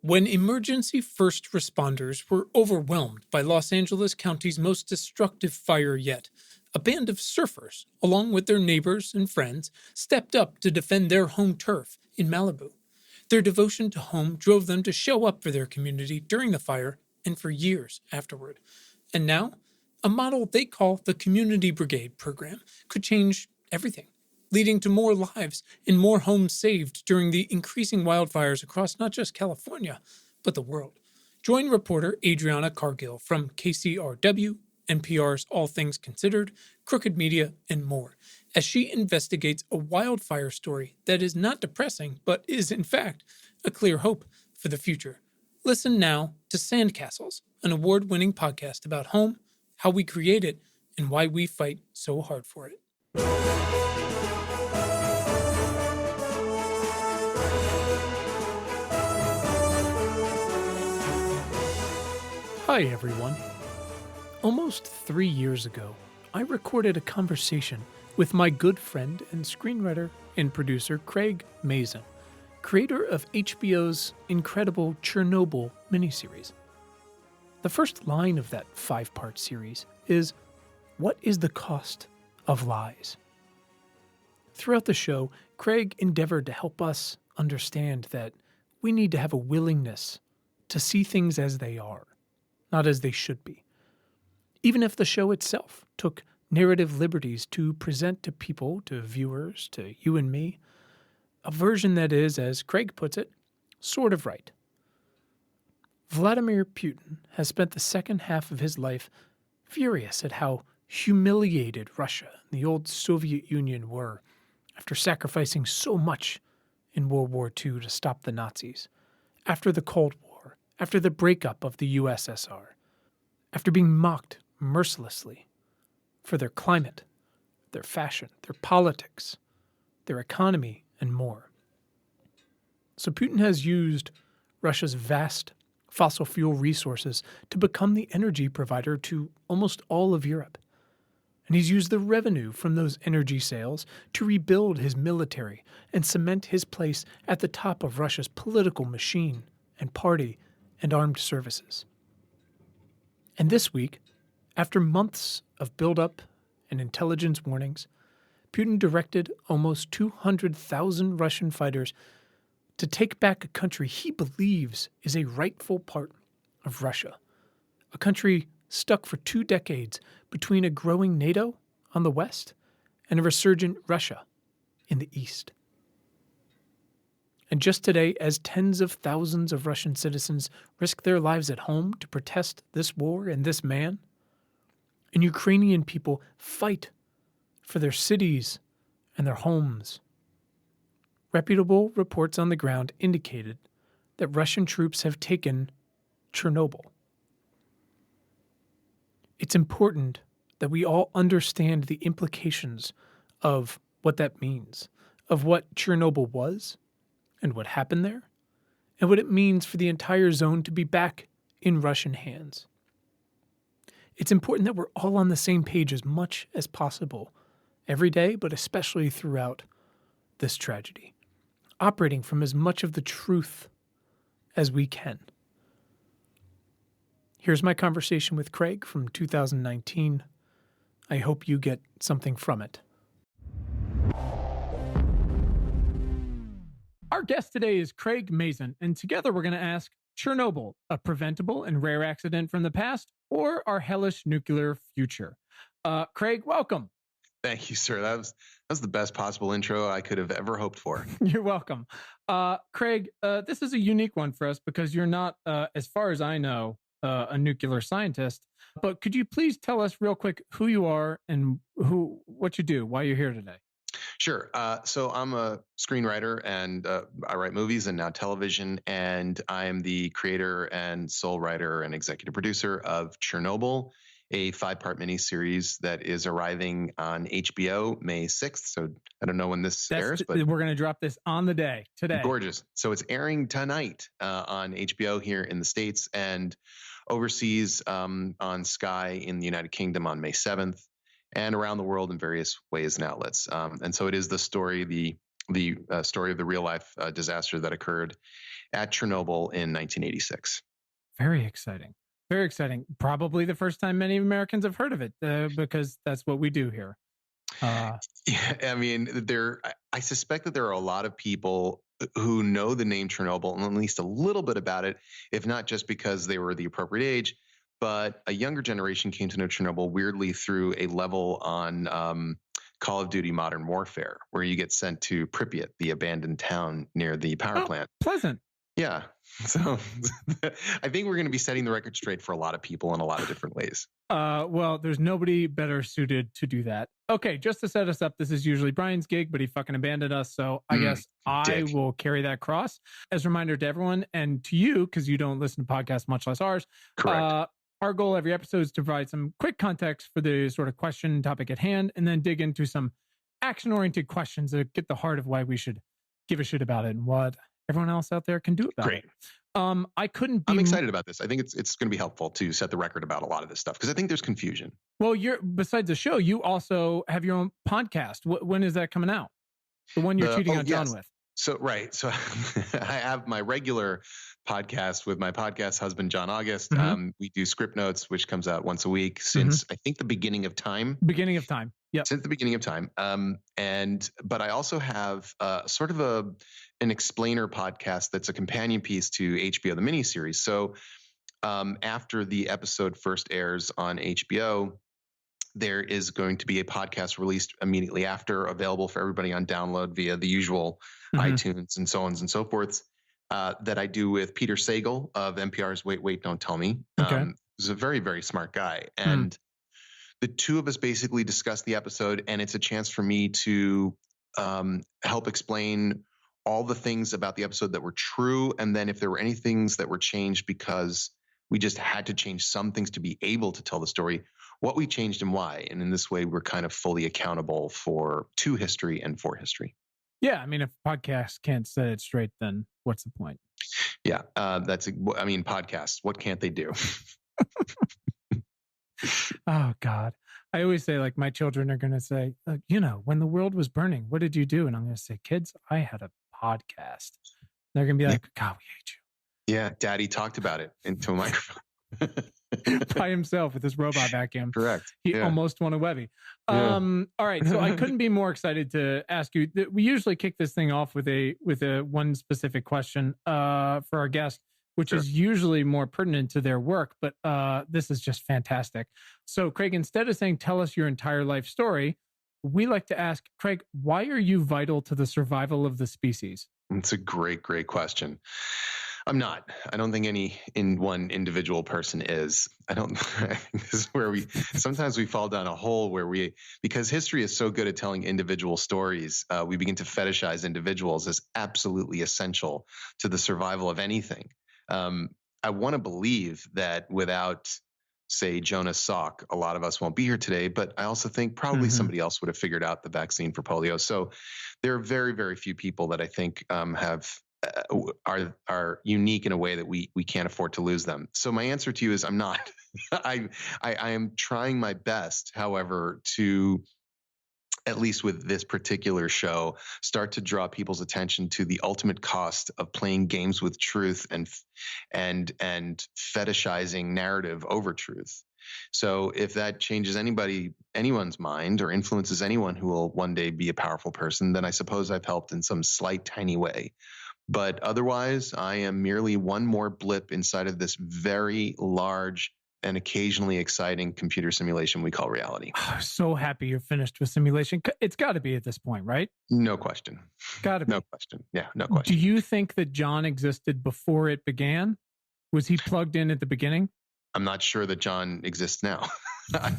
When emergency first responders were overwhelmed by Los Angeles County's most destructive fire yet, a band of surfers, along with their neighbors and friends, stepped up to defend their home turf in Malibu. Their devotion to home drove them to show up for their community during the fire and for years afterward. And now, a model they call the Community Brigade program could change everything, leading to more lives and more homes saved during the increasing wildfires across not just California, but the world. Join reporter Adriana Cargill from KCRW, NPR's All Things Considered, Crooked Media, and more, as she investigates a wildfire story that is not depressing, but is, in fact, a clear hope for the future. Listen now to Sandcastles, an award-winning podcast about home, how we create it, and why we fight so hard for it. Hi, everyone. Almost 3 years ago, I recorded a conversation with my good friend and screenwriter and producer Craig Mazin, creator of HBO's incredible Chernobyl miniseries. The first line of that 5-part series is, "What is the cost of lies?" Throughout the show, Craig endeavored to help us understand that we need to have a willingness to see things as they are, not as they should be. Even if the show itself took narrative liberties to present to people, to viewers, to you and me, a version that is, as Craig puts it, sort of right. Vladimir Putin has spent the second half of his life furious at how humiliated Russia and the old Soviet Union were after sacrificing so much in World War II to stop the Nazis, after the Cold War, after the breakup of the USSR, after being mocked mercilessly for their climate, their fashion, their politics, their economy, and more. So Putin has used Russia's vast fossil fuel resources to become the energy provider to almost all of Europe. And he's used the revenue from those energy sales to rebuild his military and cement his place at the top of Russia's political machine and party and armed services. And this week, after months of buildup and intelligence warnings, Putin directed almost 200,000 Russian fighters to take back a country he believes is a rightful part of Russia, a country stuck for 2 decades between a growing NATO on the west and a resurgent Russia in the east. And just today, as tens of thousands of Russian citizens risk their lives at home to protest this war and this man, and Ukrainian people fight for their cities and their homes, reputable reports on the ground indicated that Russian troops have taken Chernobyl. It's important that we all understand the implications of what that means, of what Chernobyl was and what happened there, and what it means for the entire zone to be back in Russian hands. It's important that we're all on the same page as much as possible, every day, but especially throughout this tragedy, operating from as much of the truth as we can. Here's my conversation with Craig from 2019. I hope you get something from it. Our guest today is Craig Mazin, and together we're going to ask, Chernobyl, a preventable and rare accident from the past, or our hellish nuclear future? Craig, welcome. Thank you, sir. That was the best possible intro I could have ever hoped for. You're welcome. Craig, this is a unique one for us because you're not, as far as I know, a nuclear scientist. But could you please tell us real quick who you are and what you do, why you're here today? Sure. So I'm a screenwriter and I write movies and now television, and I'm the creator and sole writer and executive producer of Chernobyl, a 5-part miniseries that is arriving on HBO May 6th. So I don't know when this airs, but we're going to drop this on the day today. Gorgeous. So it's airing tonight on HBO here in the States and overseas on Sky in the United Kingdom on May 7th. And around the world in various ways and outlets. And so it is the story, the the story of the real life disaster that occurred at Chernobyl in 1986. Very exciting. Very exciting. Probably the first time many Americans have heard of it because that's what we do here. Yeah, I mean, I suspect that there are a lot of people who know the name Chernobyl and at least a little bit about it, if not just because they were the appropriate age. But a younger generation came to know Chernobyl weirdly through a level on Call of Duty Modern Warfare, where you get sent to Pripyat, the abandoned town near the power plant. Pleasant. Yeah. So I think we're going to be setting the record straight for a lot of people in a lot of different ways. Well, there's nobody better suited to do that. Okay, just to set us up, this is usually Brian's gig, but he fucking abandoned us. So I guess I will carry that cross. As a reminder to everyone and to you, because you don't listen to podcasts, much less ours. Correct. Our goal every episode is to provide some quick context for the sort of question topic at hand, and then dig into some action-oriented questions that get the heart of why we should give a shit about it and what everyone else out there can do about it. I'm excited about this. I think it's going to be helpful to set the record about a lot of this stuff because I think there's confusion. Well, besides the show, you also have your own podcast. When is that coming out? The one you're cheating on John with. So I have my regular podcast with my podcast husband, John August. We do Script Notes, which comes out once a week since I think the beginning of time. Yeah. Since the beginning of time. But I also have sort of an explainer podcast that's a companion piece to HBO, the miniseries. So after the episode first airs on HBO, there is going to be a podcast released immediately after, available for everybody on download via the usual iTunes and so on and so forth, that I do with Peter Sagal of NPR's Wait, Wait, Don't Tell Me. He's a very, very smart guy. And the two of us basically discuss the episode, and it's a chance for me to help explain all the things about the episode that were true. And then if there were any things that were changed because we just had to change some things to be able to tell the story, what we changed and why. And in this way, we're kind of fully accountable to history and for history. Yeah. I mean, if podcasts can't set it straight, then what's the point? Yeah. Podcasts, what can't they do? Oh, God. I always say, like, my children are going to say, when the world was burning, what did you do? And I'm going to say, kids, I had a podcast. They're going to be like, God, we hate you. Yeah. Daddy talked about it into a microphone. By himself with his robot vacuum. Correct. He almost won a Webby. All right. So I couldn't be more excited to ask you. We usually kick this thing off with a one specific question for our guest, which is usually more pertinent to their work. But this is just fantastic. So, Craig, instead of saying, tell us your entire life story, we like to ask, Craig, why are you vital to the survival of the species? It's a great, great question. I'm not. I don't think any one individual person is. I think this is where sometimes we fall down a hole where because history is so good at telling individual stories, we begin to fetishize individuals as absolutely essential to the survival of anything. I want to believe that without, say, Jonas Salk, a lot of us won't be here today, but I also think probably somebody else would have figured out the vaccine for polio. So there are very, very few people that I think are unique in a way that we can't afford to lose them. So my answer to you is I'm not. I am trying my best, however, to, at least with this particular show, start to draw people's attention to the ultimate cost of playing games with truth and fetishizing narrative over truth. So if that changes anyone's mind or influences anyone who will one day be a powerful person, then I suppose I've helped in some slight, tiny way. But otherwise, I am merely one more blip inside of this very large and occasionally exciting computer simulation we call reality. I'm so happy you're finished with simulation. It's got to be at this point, right? No question. Got to be. No question. Yeah, no question. Do you think that John existed before it began? Was he plugged in at the beginning? I'm not sure that John exists now. I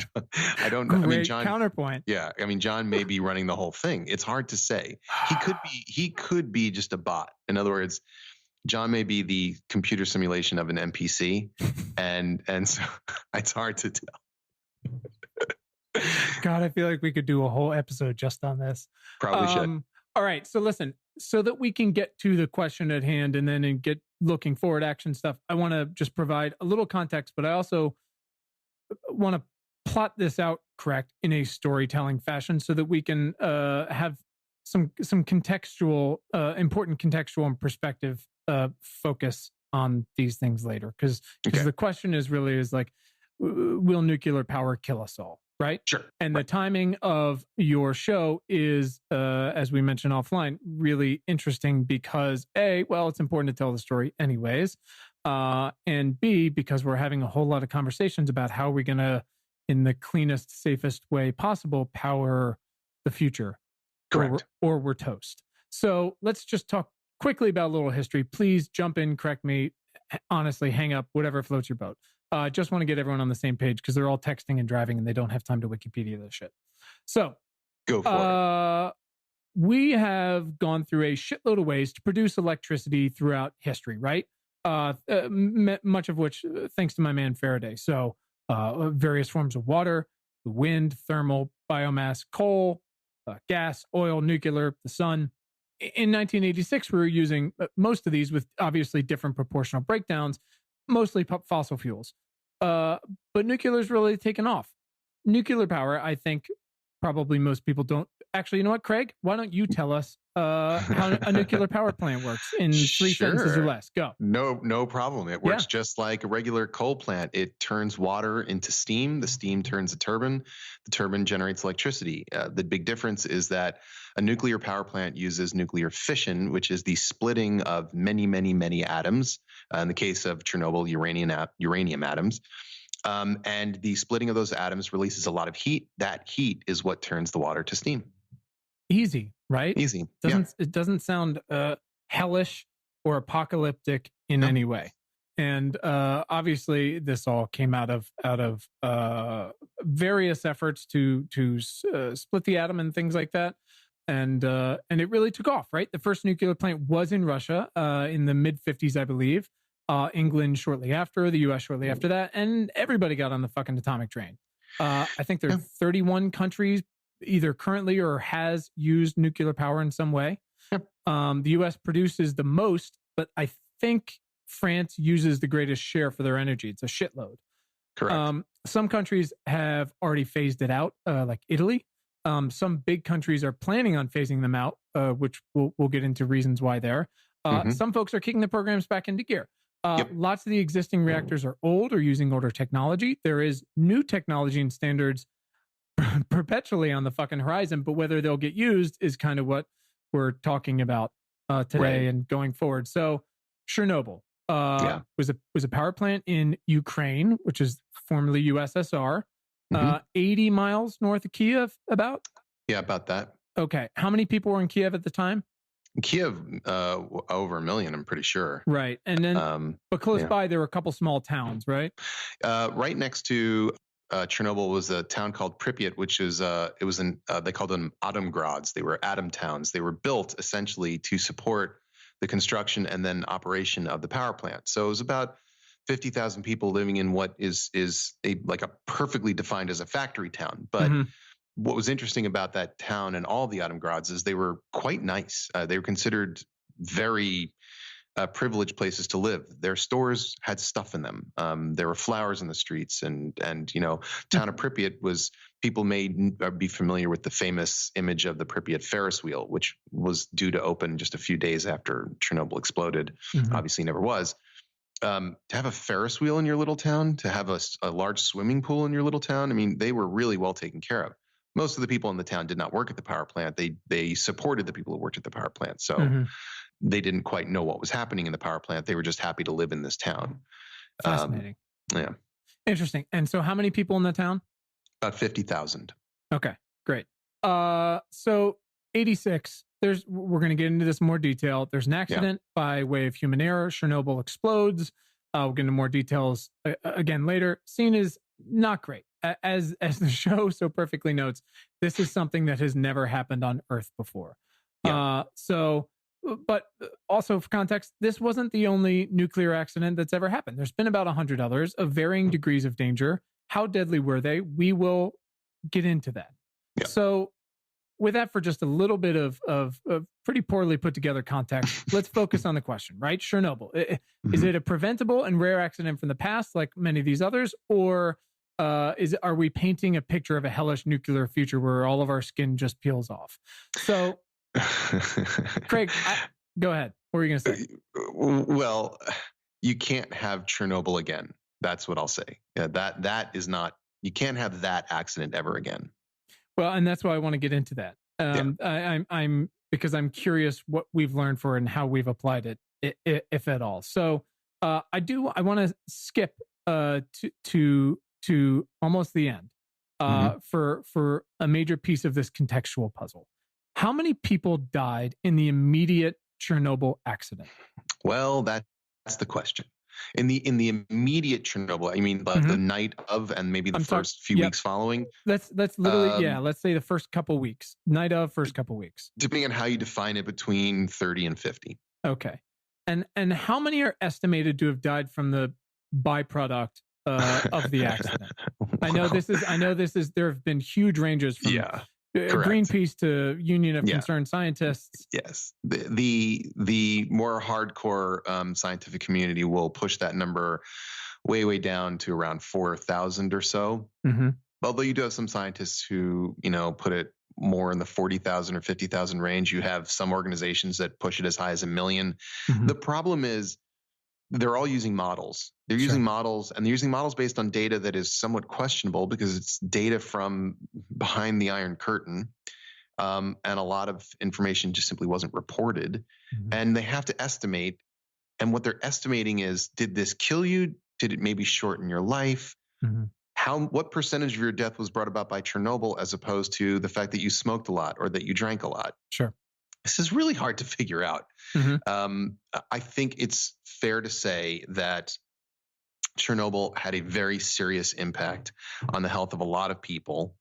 don't know. I mean, John, counterpoint. Yeah. I mean, John may be running the whole thing. It's hard to say. He could be just a bot. In other words, John may be the computer simulation of an NPC. and so it's hard to tell. God, I feel like we could do a whole episode just on this. Probably should. All right. So listen, so that we can get to the question at hand and then get looking forward action stuff, I want to just provide a little context, but I also want to plot this out correct in a storytelling fashion so that we can have some contextual, important contextual and perspective focus on these things later, because the question is like, will nuclear power kill us all? Right? Sure. And the timing of your show is, as we mentioned offline, really interesting because A, well, it's important to tell the story anyways. And B, because we're having a whole lot of conversations about how we're going to, in the cleanest, safest way possible, power the future. Correct. Or we're toast. So let's just talk quickly about a little history. Please jump in, correct me, honestly, hang up, whatever floats your boat. Just want to get everyone on the same page because they're all texting and driving and they don't have time to Wikipedia this shit. So go for it. We have gone through a shitload of ways to produce electricity throughout history, right? Much of which, thanks to my man Faraday. So various forms of water, wind, thermal, biomass, coal, gas, oil, nuclear, the sun. In 1986, we were using most of these with obviously different proportional breakdowns, mostly fossil fuels. But nuclear's really taken off. Nuclear power, I think probably most people don't. Actually, you know what, Craig? Why don't you tell us how a nuclear power plant works in 3 sentences or less? Go. No problem. It works just like a regular coal plant. It turns water into steam. The steam turns a turbine. The turbine generates electricity. The big difference is that a nuclear power plant uses nuclear fission, which is the splitting of many, many, many atoms. In the case of Chernobyl, uranium atoms. And the splitting of those atoms releases a lot of heat. That heat is what turns the water to steam. Easy, right? Easy. It doesn't sound hellish or apocalyptic in any way. And obviously, this all came out of various efforts to split the atom and things like that. And it really took off, right? The first nuclear plant was in Russia in the mid 50s, I believe. England shortly after, the US shortly after that, and everybody got on the fucking atomic train. I think there are 31 countries either currently or has used nuclear power in some way. The US produces the most, but I think France uses the greatest share for their energy. It's a shitload. Correct. Some countries have already phased it out, like Italy. Some big countries are planning on phasing them out, which we'll get into reasons why there. Some folks are kicking the programs back into gear. Lots of the existing reactors are old or using older technology. There is new technology and standards perpetually on the fucking horizon, but whether they'll get used is kind of what we're talking about today and going forward. So Chernobyl was a power plant in Ukraine, which is formerly USSR, 80 miles north of Kiev, about? Yeah, about that. Okay. How many people were in Kiev at the time? Kiev, over 1 million, I'm pretty sure. Right. And then, but close by, there were a couple small towns, right? Right next to Chernobyl was a town called Pripyat, which is, they called them atomgrads. They were atom towns. They were built essentially to support the construction and then operation of the power plant. So it was about 50,000 people living in what is a perfectly defined as a factory town. But what was interesting about that town and all the atomgrads is they were quite nice. They were considered very privileged places to live. Their stores had stuff in them. There were flowers in the streets, and town of Pripyat was, people may be familiar with the famous image of the Pripyat Ferris wheel, which was due to open just a few days after Chernobyl exploded. Obviously, never was. To have a Ferris wheel in your little town, to have a large swimming pool in your little town, I mean, they were really well taken care of. Most of the people in the town did not work at the power plant. They supported the people who worked at the power plant. So they didn't quite know what was happening in the power plant. They were just happy to live in this town. Fascinating. Interesting. And so how many people in the town? About 50,000. Okay, great. So 86, we're going to get into this in more detail. There's an accident by way of human error. Chernobyl explodes. We'll get into more details again later. Scene is not great. As the show so perfectly notes, this is something that has never happened on Earth before. But also for context, this wasn't the only nuclear accident that's ever happened. There's been about 100 others of varying degrees of danger. How deadly were they? We will get into that. So with that, for just a little bit of pretty poorly put together context, let's focus on the question, right? Chernobyl. Is it a preventable and rare accident from the past, like many of these others, or are we painting a picture of a hellish nuclear future where all of our skin just peels off? So Craig, go ahead. What were you going to say? Well, you can't have Chernobyl again. That's what I'll say. Yeah, that is not. You can't have that accident ever again. Well, and that's why I want to get into that. I'm because I'm curious what we've learned for and how we've applied it, if at all. So I want to skip to almost the end for a major piece of this contextual puzzle. How many people died in the immediate Chernobyl accident? Well, that's the question. In the immediate Chernobyl, I mean, the night of, and maybe the first few weeks following. That's literally let's say the first couple weeks, night of, first couple weeks, depending on how you define it, between 30 and 50. Okay, and how many are estimated to have died from the byproduct of the accident? I know this is. There have been huge ranges from Greenpeace to Union of Concerned Scientists. Yes, the more hardcore scientific community will push that number way down to around 4,000 or so. Mm-hmm. Although you do have some scientists who put it more in the 40,000 or 50,000 range. You have some organizations that push it as high as 1 million. Mm-hmm. The problem is they're all using models. They're using models, and they're using models based on data that is somewhat questionable because it's data from behind the Iron Curtain. And a lot of information just simply wasn't reported. Mm-hmm. And they have to estimate. And what they're estimating is, did this kill you? Did it maybe shorten your life? Mm-hmm. What percentage of your death was brought about by Chernobyl as opposed to the fact that you smoked a lot or that you drank a lot? Sure. This is really hard to figure out. Mm-hmm. I think it's fair to say that Chernobyl had a very serious impact on the health of a lot of people,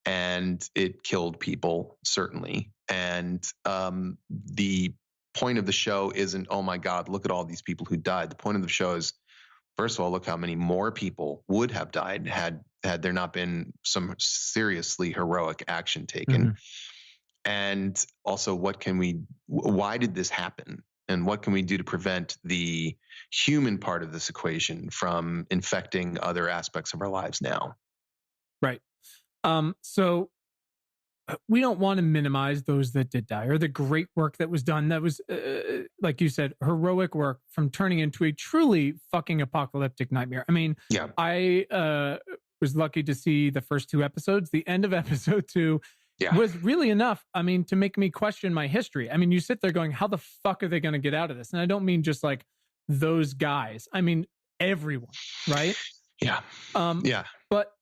and it killed people, certainly. And the point of the show isn't, oh my God, look at all these people who died. The point of the show is, first of all, look how many more people would have died had there not been some seriously heroic action taken. Mm-hmm. And also, why did this happen? And what can we do to prevent the human part of this equation from infecting other aspects of our lives now? Right. So we don't want to minimize those that did die or the great work that was done. That was, like you said, heroic work from turning into a truly fucking apocalyptic nightmare. I mean, I was lucky to see the first 2 episodes. The end of episode 2 was really enough, I mean, to make me question my history. I mean, you sit there going, how the fuck are they going to get out of this? And I don't mean just like those guys. I mean, everyone, right? Yeah. But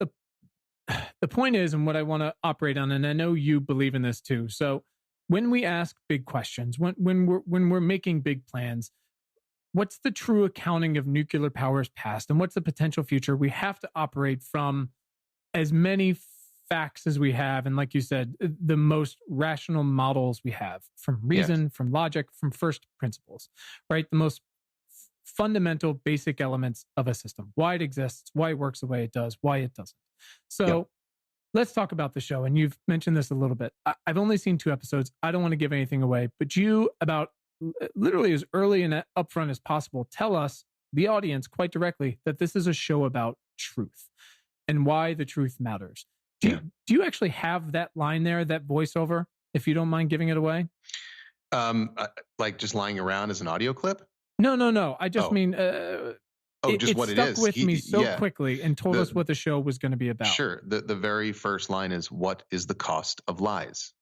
the point is, and what I want to operate on, and I know you believe in this too. So when we ask big questions, when we're making big plans, what's the true accounting of nuclear power's past and what's the potential future? We have to operate from as many facts as we have, and like you said, the most rational models we have, from reason, from logic, from first principles, right? The most fundamental basic elements of a system, why it exists, why it works the way it does, why it doesn't. So let's talk about the show. And you've mentioned this a little bit. I've only seen 2 episodes. I don't want to give anything away, but you, about literally as early and upfront as possible, tell us, the audience, quite directly, that this is a show about truth and why the truth matters. Do you actually have that line there, that voiceover, if you don't mind giving it away? Like just lying around as an audio clip? No. I just mean, just what it is. It stuck with me so quickly and told us what the show was going to be about. Sure. The very first line is, what is the cost of lies?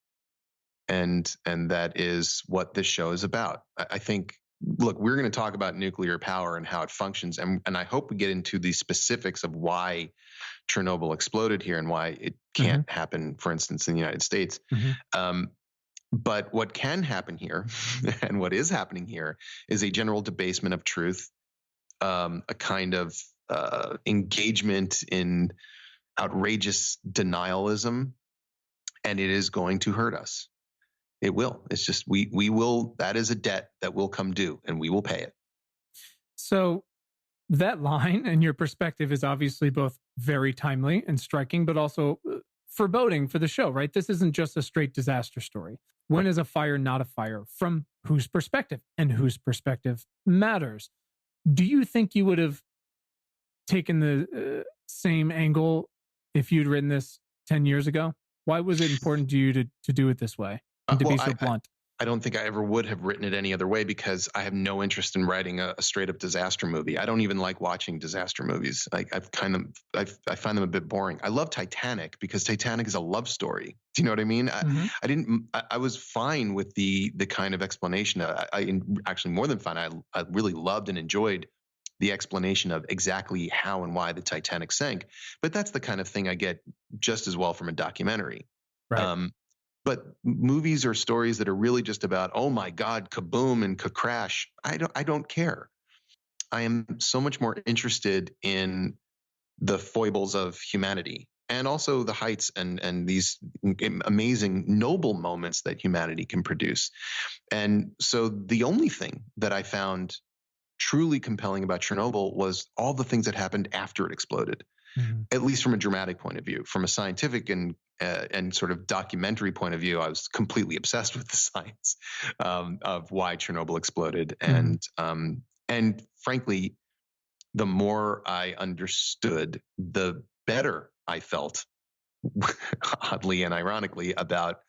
And that is what this show is about. I think, look, we're going to talk about nuclear power and how it functions. And I hope we get into the specifics of why Chernobyl exploded here and why it can't happen, for instance, in the United States. But what can happen here and what is happening here is a general debasement of truth, a kind of engagement in outrageous denialism, and it is going to hurt us. It will. It's just, we will, that is a debt that will come due, and we will pay it. So that line and your perspective is obviously both very timely and striking, but also foreboding for the show, right? This isn't just a straight disaster story. When is a fire not a fire? From whose perspective? And whose perspective matters. Do you think you would have taken the same angle if you'd written this 10 years ago? Why was it important to you to do it this way? and to Well, be so blunt. I don't think I ever would have written it any other way because I have no interest in writing a straight up disaster movie. I don't even like watching disaster movies. I find them a bit boring. I love Titanic because Titanic is a love story. Do you know what I mean? Mhm. I was fine with the kind of explanation. Actually more than fine. I really loved and enjoyed the explanation of exactly how and why the Titanic sank. But that's the kind of thing I get just as well from a documentary. Right. But movies or stories that are really just about, oh my God, kaboom and crash, I don't care. I am so much more interested in the foibles of humanity and also the heights and these amazing noble moments that humanity can produce. And so the only thing that I found truly compelling about Chernobyl was all the things that happened after it exploded, Mhm. at least from a dramatic point of view. From a scientific and sort of documentary point of view, I was completely obsessed with the science of why Chernobyl exploded, and frankly, the more I understood, the better I felt, oddly and ironically, about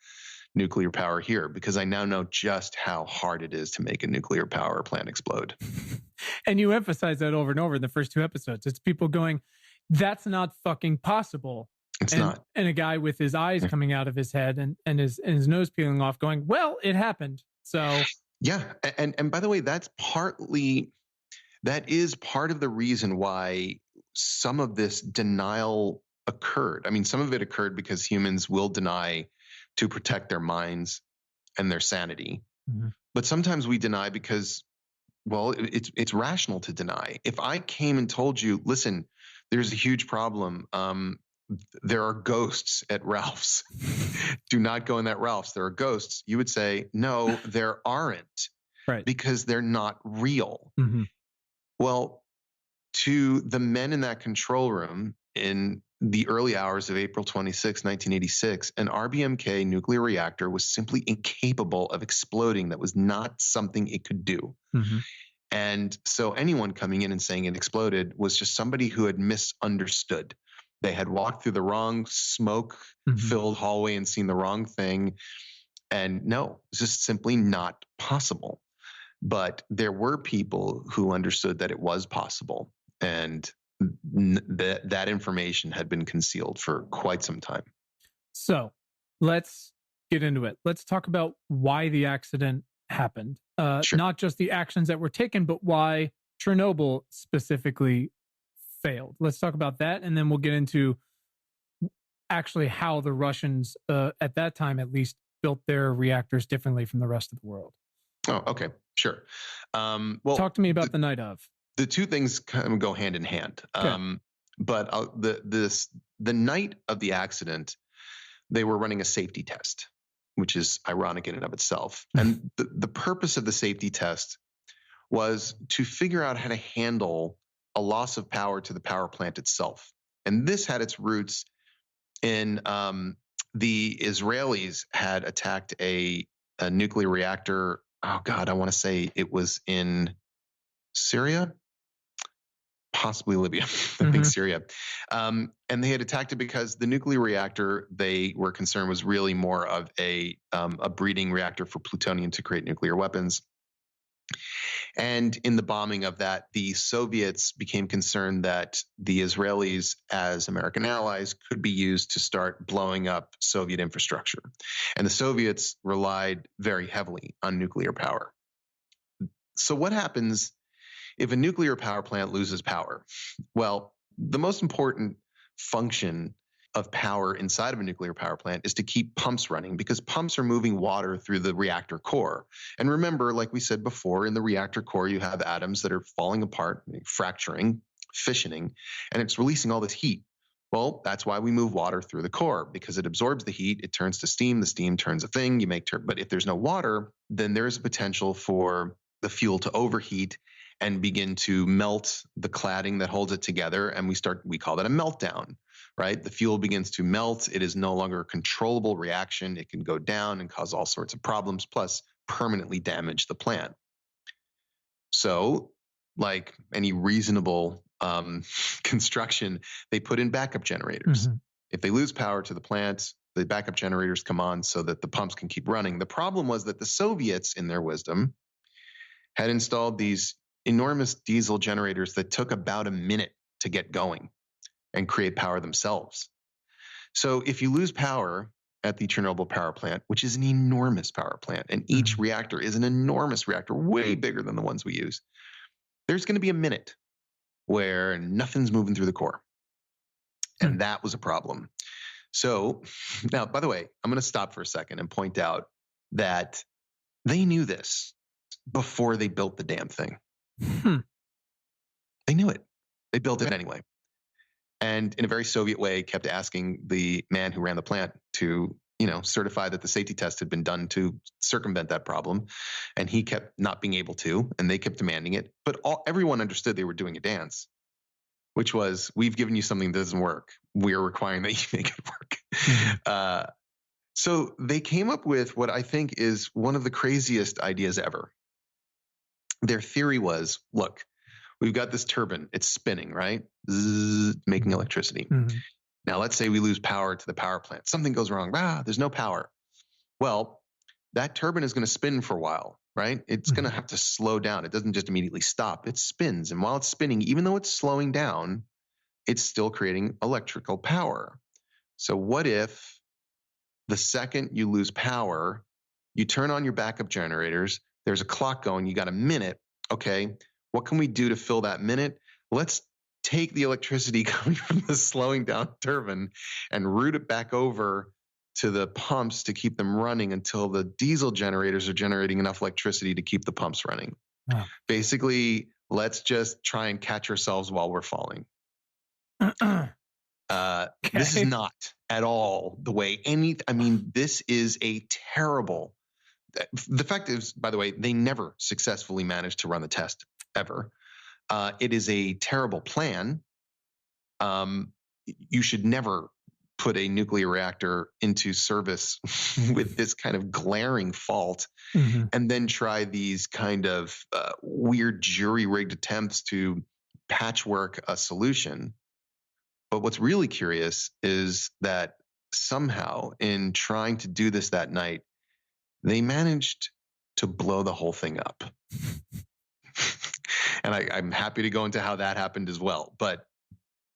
nuclear power here, because I now know just how hard it is to make a nuclear power plant explode. And you emphasize that over and over in the first two episodes. It's people going, that's not fucking possible. It's and, not. And a guy with his eyes coming out of his head and his nose peeling off going, well, it happened. So yeah. And by the way, that is part of the reason why some of this denial occurred. I mean, some of it occurred because humans will deny to protect their minds and their sanity. Mm-hmm. But sometimes we deny because, well, it's rational to deny. If I came and told you, listen, there's a huge problem. There are ghosts at Ralph's. Do not go in that Ralph's. There are ghosts. You would say, no, there aren't. Right. Because they're not real. Mm-hmm. Well, to the men in that control room in the early hours of April 26, 1986, an RBMK nuclear reactor was simply incapable of exploding. That was not something it could do. Mm-hmm. And so anyone coming in and saying it exploded was just somebody who had misunderstood. They had walked through the wrong smoke-filled hallway and seen the wrong thing. And no, it's just simply not possible. But there were people who understood that it was possible. And that information had been concealed for quite some time. So let's get into it. Let's talk about why the accident happened. Sure. Not just the actions that were taken, but why Chernobyl specifically failed. Let's talk about that, and then we'll get into actually how the Russians, at that time at least, built their reactors differently from the rest of the world. Oh, okay. Sure. Well, talk to me about the night of. The two things kind of go hand in hand. Okay. But the night of the accident, they were running a safety test, which is ironic in and of itself. And the purpose of the safety test was to figure out how to handle a loss of power to the power plant itself. And this had its roots in the Israelis had attacked a nuclear reactor. Oh God, I want to say it was in Syria, possibly Libya. I think Syria. And they had attacked it because the nuclear reactor they were concerned was really more of a breeding reactor for plutonium to create nuclear weapons. And in the bombing of that, the Soviets became concerned that the Israelis, as American allies, could be used to start blowing up Soviet infrastructure. And the Soviets relied very heavily on nuclear power. So what happens if a nuclear power plant loses power? Well, the most important function of power inside of a nuclear power plant is to keep pumps running, because pumps are moving water through the reactor core. And remember, like we said before, in the reactor core, you have atoms that are falling apart, fracturing, fissioning, and it's releasing all this heat. Well, that's why we move water through the core, because it absorbs the heat, it turns to steam, the steam turns a thing, you make but if there's no water, then there's a potential for the fuel to overheat and begin to melt the cladding that holds it together, and we call that a meltdown. Right? The fuel begins to melt. It is no longer a controllable reaction. It can go down and cause all sorts of problems, plus permanently damage the plant. So, like any reasonable construction, they put in backup generators. If they lose power to the plant, the backup generators come on so that the pumps can keep running. The problem was that the Soviets, in their wisdom, had installed these enormous diesel generators that took about a minute to get going and create power themselves. So if you lose power at the Chernobyl power plant, which is an enormous power plant, and each reactor is an enormous reactor, way bigger than the ones we use, there's going to be a minute where nothing's moving through the core. And that was a problem. So now, by the way, I'm going to stop for a second and point out that they knew this before they built the damn thing. They knew it. They built it anyway. And in a very Soviet way, kept asking the man who ran the plant to, certify that the safety test had been done to circumvent that problem. And he kept not being able to, and they kept demanding it. But everyone understood they were doing a dance, which was, we've given you something that doesn't work. We're requiring that you make it work. So they came up with what I think is one of the craziest ideas ever. Their theory was, look, we've got this turbine. It's spinning, right? Zzz, making electricity. Now, let's say we lose power to the power plant. Something goes wrong. There's no power. Well, that turbine is going to spin for a while, right? It's going to have to slow down. It doesn't just immediately stop. It spins. And while it's spinning, even though it's slowing down, it's still creating electrical power. So what if the second you lose power, you turn on your backup generators, there's a clock going, you got a minute. Okay, what can we do to fill that minute? Let's take the electricity coming from the slowing down turbine and route it back over to the pumps to keep them running until the diesel generators are generating enough electricity to keep the pumps running. Wow. Basically, let's just try and catch ourselves while we're falling. This is not at all the way this is a terrible. The fact is, by the way, they never successfully managed to run the test ever. It is a terrible plan. You should never put a nuclear reactor into service with this kind of glaring fault and then try these kind of weird jury-rigged attempts to patchwork a solution. But what's really curious is that somehow in trying to do this that night, they managed to blow the whole thing up. And I'm happy to go into how that happened as well. But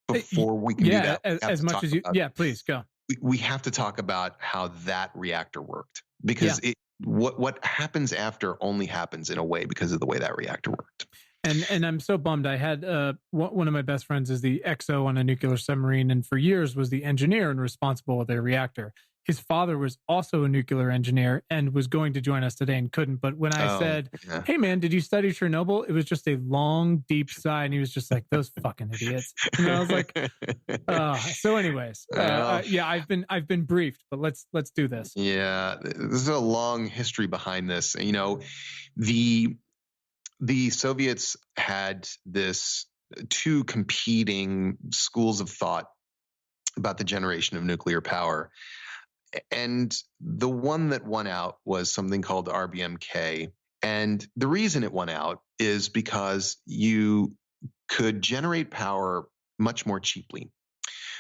before we can do that, as much as you, please go. We have to talk about how that reactor worked, because what happens after only happens in a way because of the way that reactor worked. And I'm so bummed. I had one of my best friends is the XO on a nuclear submarine, and for years was the engineer and responsible with their reactor. His father was also a nuclear engineer and was going to join us today and couldn't. But when I said, hey, man, did you study Chernobyl? It was just a long, deep sigh. And he was just like, those fucking idiots. And I was like, so anyways, I've been briefed, but let's do this. Yeah, there's a long history behind this. The Soviets had this two competing schools of thought about the generation of nuclear power. And the one that won out was something called RBMK. And the reason it won out is because you could generate power much more cheaply.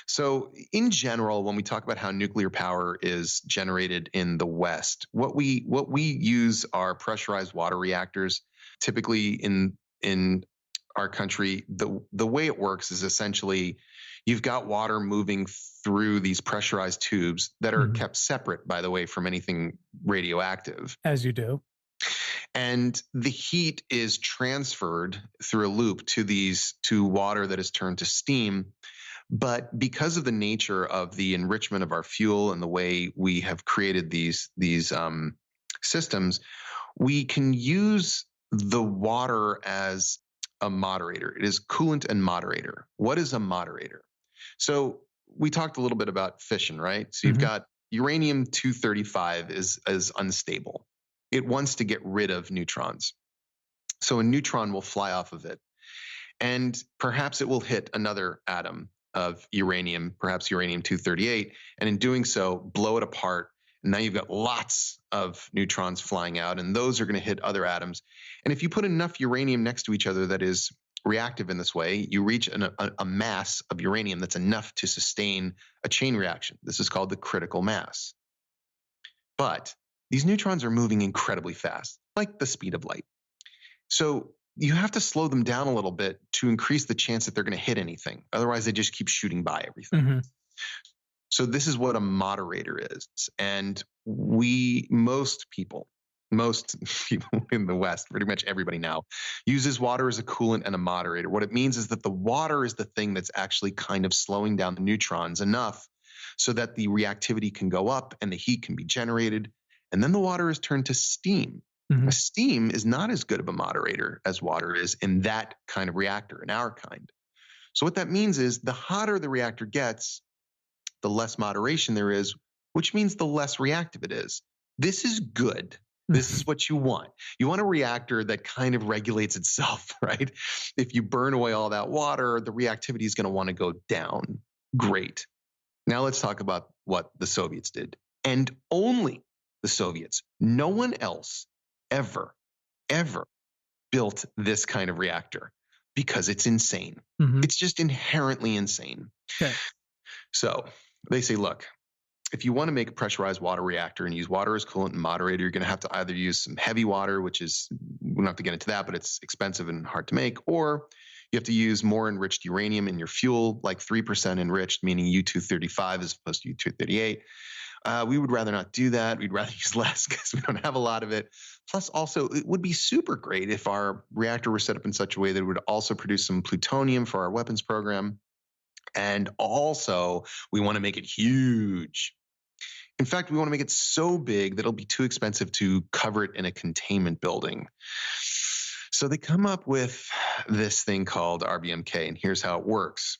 So in general, when we talk about how nuclear power is generated in the West, what we use are pressurized water reactors. Typically in our country, the way it works is essentially you've got water moving through these pressurized tubes that are kept separate, by the way, from anything radioactive. As you do. And the heat is transferred through a loop to water that is turned to steam. But because of the nature of the enrichment of our fuel and the way we have created these systems, we can use the water as a moderator. It is coolant and moderator. What is a moderator? So we talked a little bit about fission, right? So you've got uranium-235 is unstable. It wants to get rid of neutrons. So a neutron will fly off of it. And perhaps it will hit another atom of uranium, perhaps uranium-238, and in doing so, blow it apart. And now you've got lots of neutrons flying out, and those are going to hit other atoms. And if you put enough uranium next to each other that is reactive in this way, you reach a mass of uranium that's enough to sustain a chain reaction. This is called the critical mass. But these neutrons are moving incredibly fast, like the speed of light. So you have to slow them down a little bit to increase the chance that they're going to hit anything. Otherwise, they just keep shooting by everything. Mm-hmm. So this is what a moderator is. And most people in the West, pretty much everybody now, uses water as a coolant and a moderator. What it means is that the water is the thing that's actually kind of slowing down the neutrons enough so that the reactivity can go up and the heat can be generated. And then the water is turned to steam. Mm-hmm. Steam is not as good of a moderator as water is in that kind of reactor, in our kind. So what that means is the hotter the reactor gets, the less moderation there is, which means the less reactive it is. This is good. This is what you want. You want a reactor that kind of regulates itself, right? If you burn away all that water, the reactivity is going to want to go down. Great. Now let's talk about what the Soviets did. And only the Soviets. No one else ever built this kind of reactor because it's insane. Mm-hmm. It's just inherently insane. Okay. So they say, look, if you want to make a pressurized water reactor and use water as coolant and moderator, you're going to have to either use some heavy water, which is, we don't have to get into that, but it's expensive and hard to make, or you have to use more enriched uranium in your fuel, like 3% enriched, meaning U-235 as opposed to U-238. We would rather not do that. We'd rather use less because we don't have a lot of it. Plus, also, it would be super great if our reactor were set up in such a way that it would also produce some plutonium for our weapons program. And also, we want to make it huge. In fact, we want to make it so big that it'll be too expensive to cover it in a containment building. So they come up with this thing called RBMK, and here's how it works.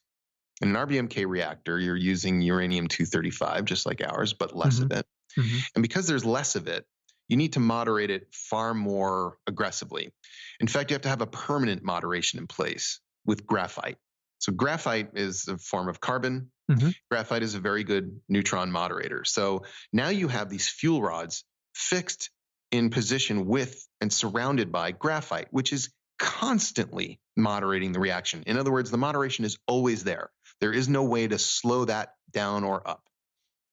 In an RBMK reactor, you're using uranium-235, just like ours, but less of it. Mm-hmm. And because there's less of it, you need to moderate it far more aggressively. In fact, you have to have a permanent moderation in place with graphite. So graphite is a form of carbon. Mm-hmm. Graphite is a very good neutron moderator. So now you have these fuel rods fixed in position with and surrounded by graphite, which is constantly moderating the reaction. In other words, the moderation is always there. There is no way to slow that down or up.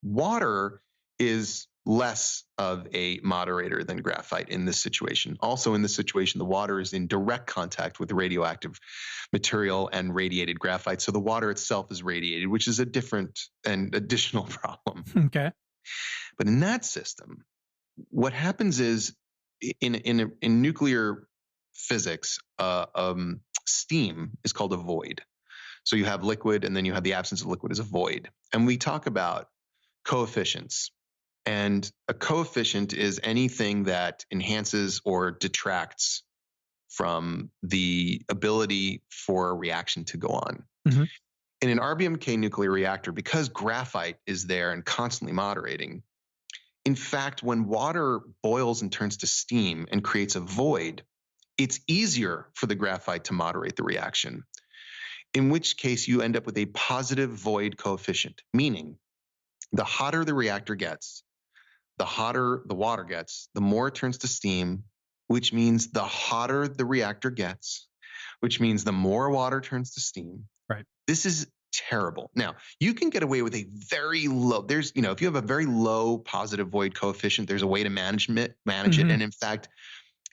Water is less of a moderator than graphite in this situation. Also in this situation, the water is in direct contact with the radioactive material and radiated graphite. So the water itself is radiated, which is a different and additional problem. Okay. But in that system, what happens is in nuclear physics, steam is called a void. So you have liquid and then you have the absence of liquid as a void. And we talk about coefficients. And a coefficient is anything that enhances or detracts from the ability for a reaction to go on. Mm-hmm. In an RBMK nuclear reactor, because graphite is there and constantly moderating, in fact, when water boils and turns to steam and creates a void, it's easier for the graphite to moderate the reaction, in which case you end up with a positive void coefficient, meaning the hotter the reactor gets, the hotter the water gets, the more it turns to steam, which means the hotter the reactor gets, which means the more water turns to steam. Right. This is terrible. Now, you can get away with a very low, if you have a very low positive void coefficient, there's a way to manage it. And in fact,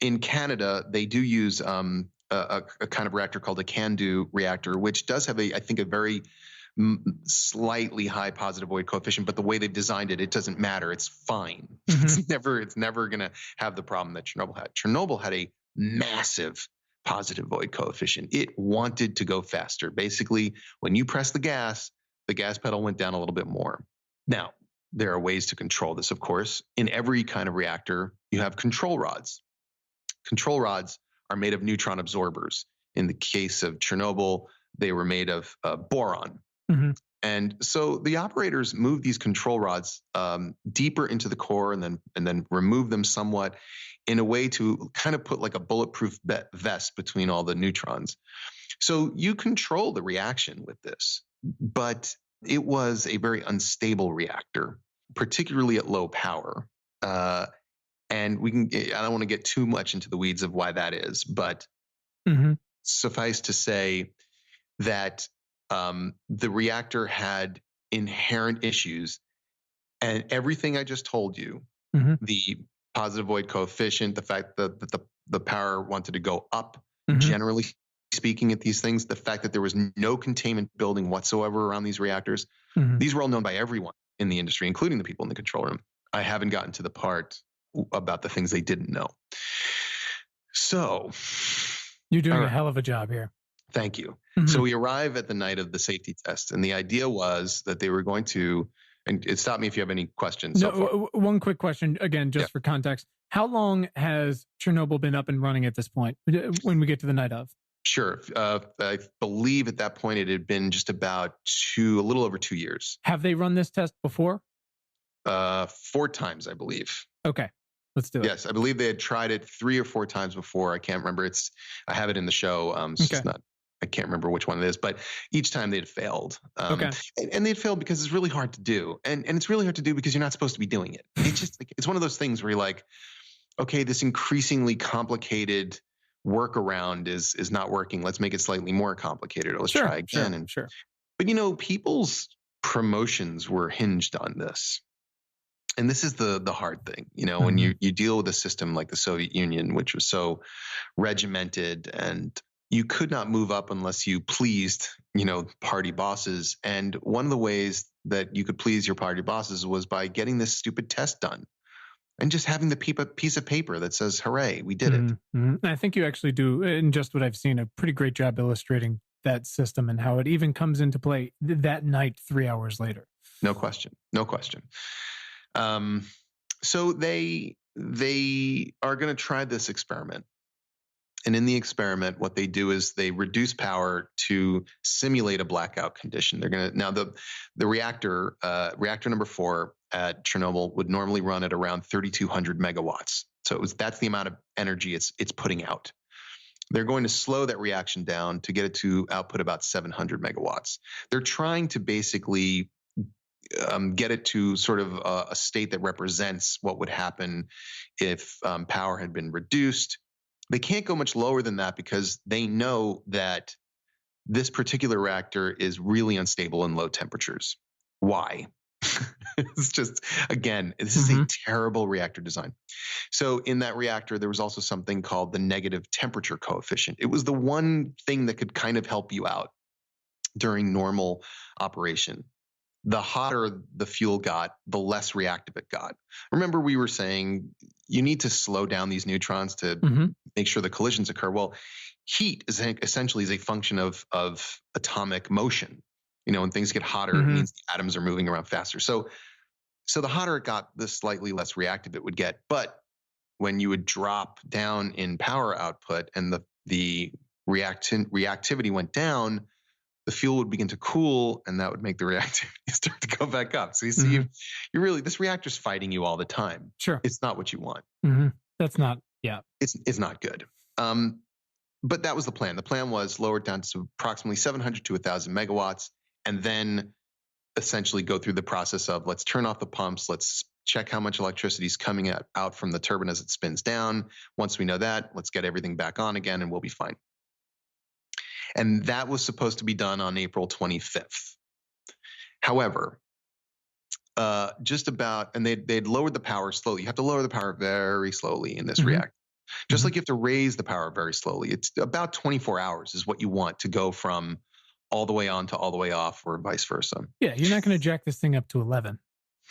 in Canada, they do use a kind of reactor called a can-do reactor, which does have I think a very slightly high positive void coefficient, but the way they've designed it, it doesn't matter. It's fine. Mm-hmm. It's never going to have the problem that Chernobyl had. Chernobyl had a massive positive void coefficient. It wanted to go faster. Basically, when you press the gas pedal went down a little bit more. Now, there are ways to control this, of course. In every kind of reactor, you have control rods. Control rods are made of neutron absorbers. In the case of Chernobyl, they were made of boron. Mm-hmm. And so the operators move these control rods deeper into the core and then remove them somewhat in a way to kind of put like a bulletproof vest between all the neutrons. So you control the reaction with this, but it was a very unstable reactor, particularly at low power. And I don't want to get too much into the weeds of why that is, but mm-hmm. suffice to say that the reactor had inherent issues, and everything I just told you, Mm-hmm. the positive void coefficient, the fact that the power wanted to go up, Mm-hmm. generally speaking, at these things, the fact that there was no containment building whatsoever around these reactors, Mm-hmm. these were all known by everyone in the industry, including the people in the control room. I haven't gotten to the part about the things they didn't know. So you're doing a hell of a job here. Thank you. Mm-hmm. So we arrive at the night of the safety test, and the idea was that they were going to, and stop me if you have any questions. No, one quick question, again, just for context. How long has Chernobyl been up and running at this point when we get to the night of? Sure. I believe at that point it had been just about a little over 2 years. Have they run this test before? 4 times, I believe. Okay. Let's do it. Yes, I believe they had tried it 3 or 4 times before. I can't remember. I have it in the show. It's just not, I can't remember which one it is, but each time they had failed. And they had failed because it's really hard to do. And it's really hard to do because you're not supposed to be doing it. It's just it's one of those things where you're like, okay, this increasingly complicated workaround is not working. Let's make it slightly more complicated, or let's try again. But people's promotions were hinged on this. And this is the hard thing, when you deal with a system like the Soviet Union, which was so regimented, and you could not move up unless you pleased, party bosses. And one of the ways that you could please your party bosses was by getting this stupid test done and just having the piece of paper that says, hooray, we did it. Mm-hmm. I think you actually do, in just what I've seen, a pretty great job illustrating that system and how it even comes into play that night 3 hours later. No question. So they are going to try this experiment. And in the experiment, what they do is they reduce power to simulate a blackout condition. They're going to, now the reactor number 4 at Chernobyl would normally run at around 3,200 megawatts. So that's the amount of energy it's putting out. They're going to slow that reaction down to get it to output about 700 megawatts. They're trying to basically get it to sort of a state that represents what would happen if power had been reduced. They can't go much lower than that because they know that this particular reactor is really unstable in low temperatures. Why? It's just, again, this is a terrible reactor design. So in that reactor, there was also something called the negative temperature coefficient. It was the one thing that could kind of help you out during normal operation. The hotter the fuel got, the less reactive it got. Remember, we were saying you need to slow down these neutrons to make sure the collisions occur. Well, heat is essentially a function of atomic motion. When things get hotter, it means the atoms are moving around faster. So the hotter it got, the slightly less reactive it would get. But when you would drop down in power output and the reactivity went down, the fuel would begin to cool, and that would make the reactivity start to go back up. So you see, you're really, this reactor's fighting you all the time. Sure. It's not what you want. That's not, It's not good. But that was the plan. The plan was lower it down to approximately 700 to 1,000 megawatts, and then essentially go through the process of let's turn off the pumps, let's check how much electricity is coming out from the turbine as it spins down. Once we know that, let's get everything back on again, and we'll be fine. And that was supposed to be done on April 25th. However, and they'd lowered the power slowly. You have to lower the power very slowly in this reactor. Just like you have to raise the power very slowly. It's about 24 hours is what you want to go from all the way on to all the way off, or vice versa. Yeah, you're not going to jack this thing up to 11.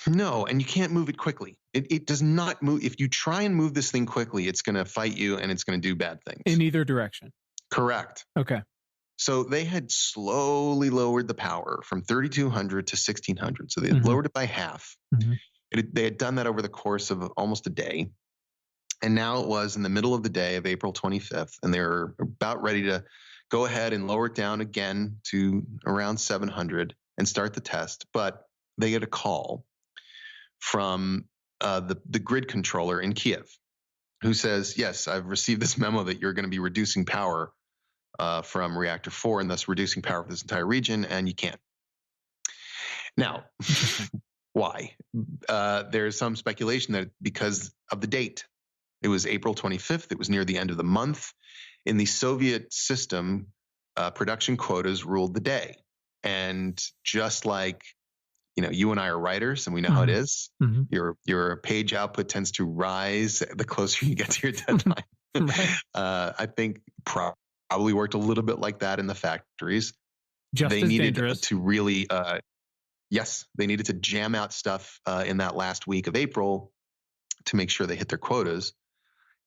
No, and you can't move it quickly. It does not move. If you try and move this thing quickly, it's going to fight you and it's going to do bad things. In either direction. Correct. Okay. So they had slowly lowered the power from 3,200 to 1,600. So they had lowered it by half. They had done that over the course of almost a day. And now it was in the middle of the day of April 25th, and they were about ready to go ahead and lower it down again to around 700 and start the test. But they get a call from the grid controller in Kiev, who says, yes, I've received this memo that you're going to be reducing power from reactor 4 and thus reducing power for this entire region, and you can't. Now, why? There's some speculation that because of the date. It was April 25th. It was near the end of the month. In the Soviet system, production quotas ruled the day. And just like, you and I are writers and we know how it is, your page output tends to rise the closer you get to your deadline. Right. I think probably worked a little bit like that in the factories. Just they as needed dangerous. to really, yes, they needed to jam out stuff in that last week of April to make sure they hit their quotas.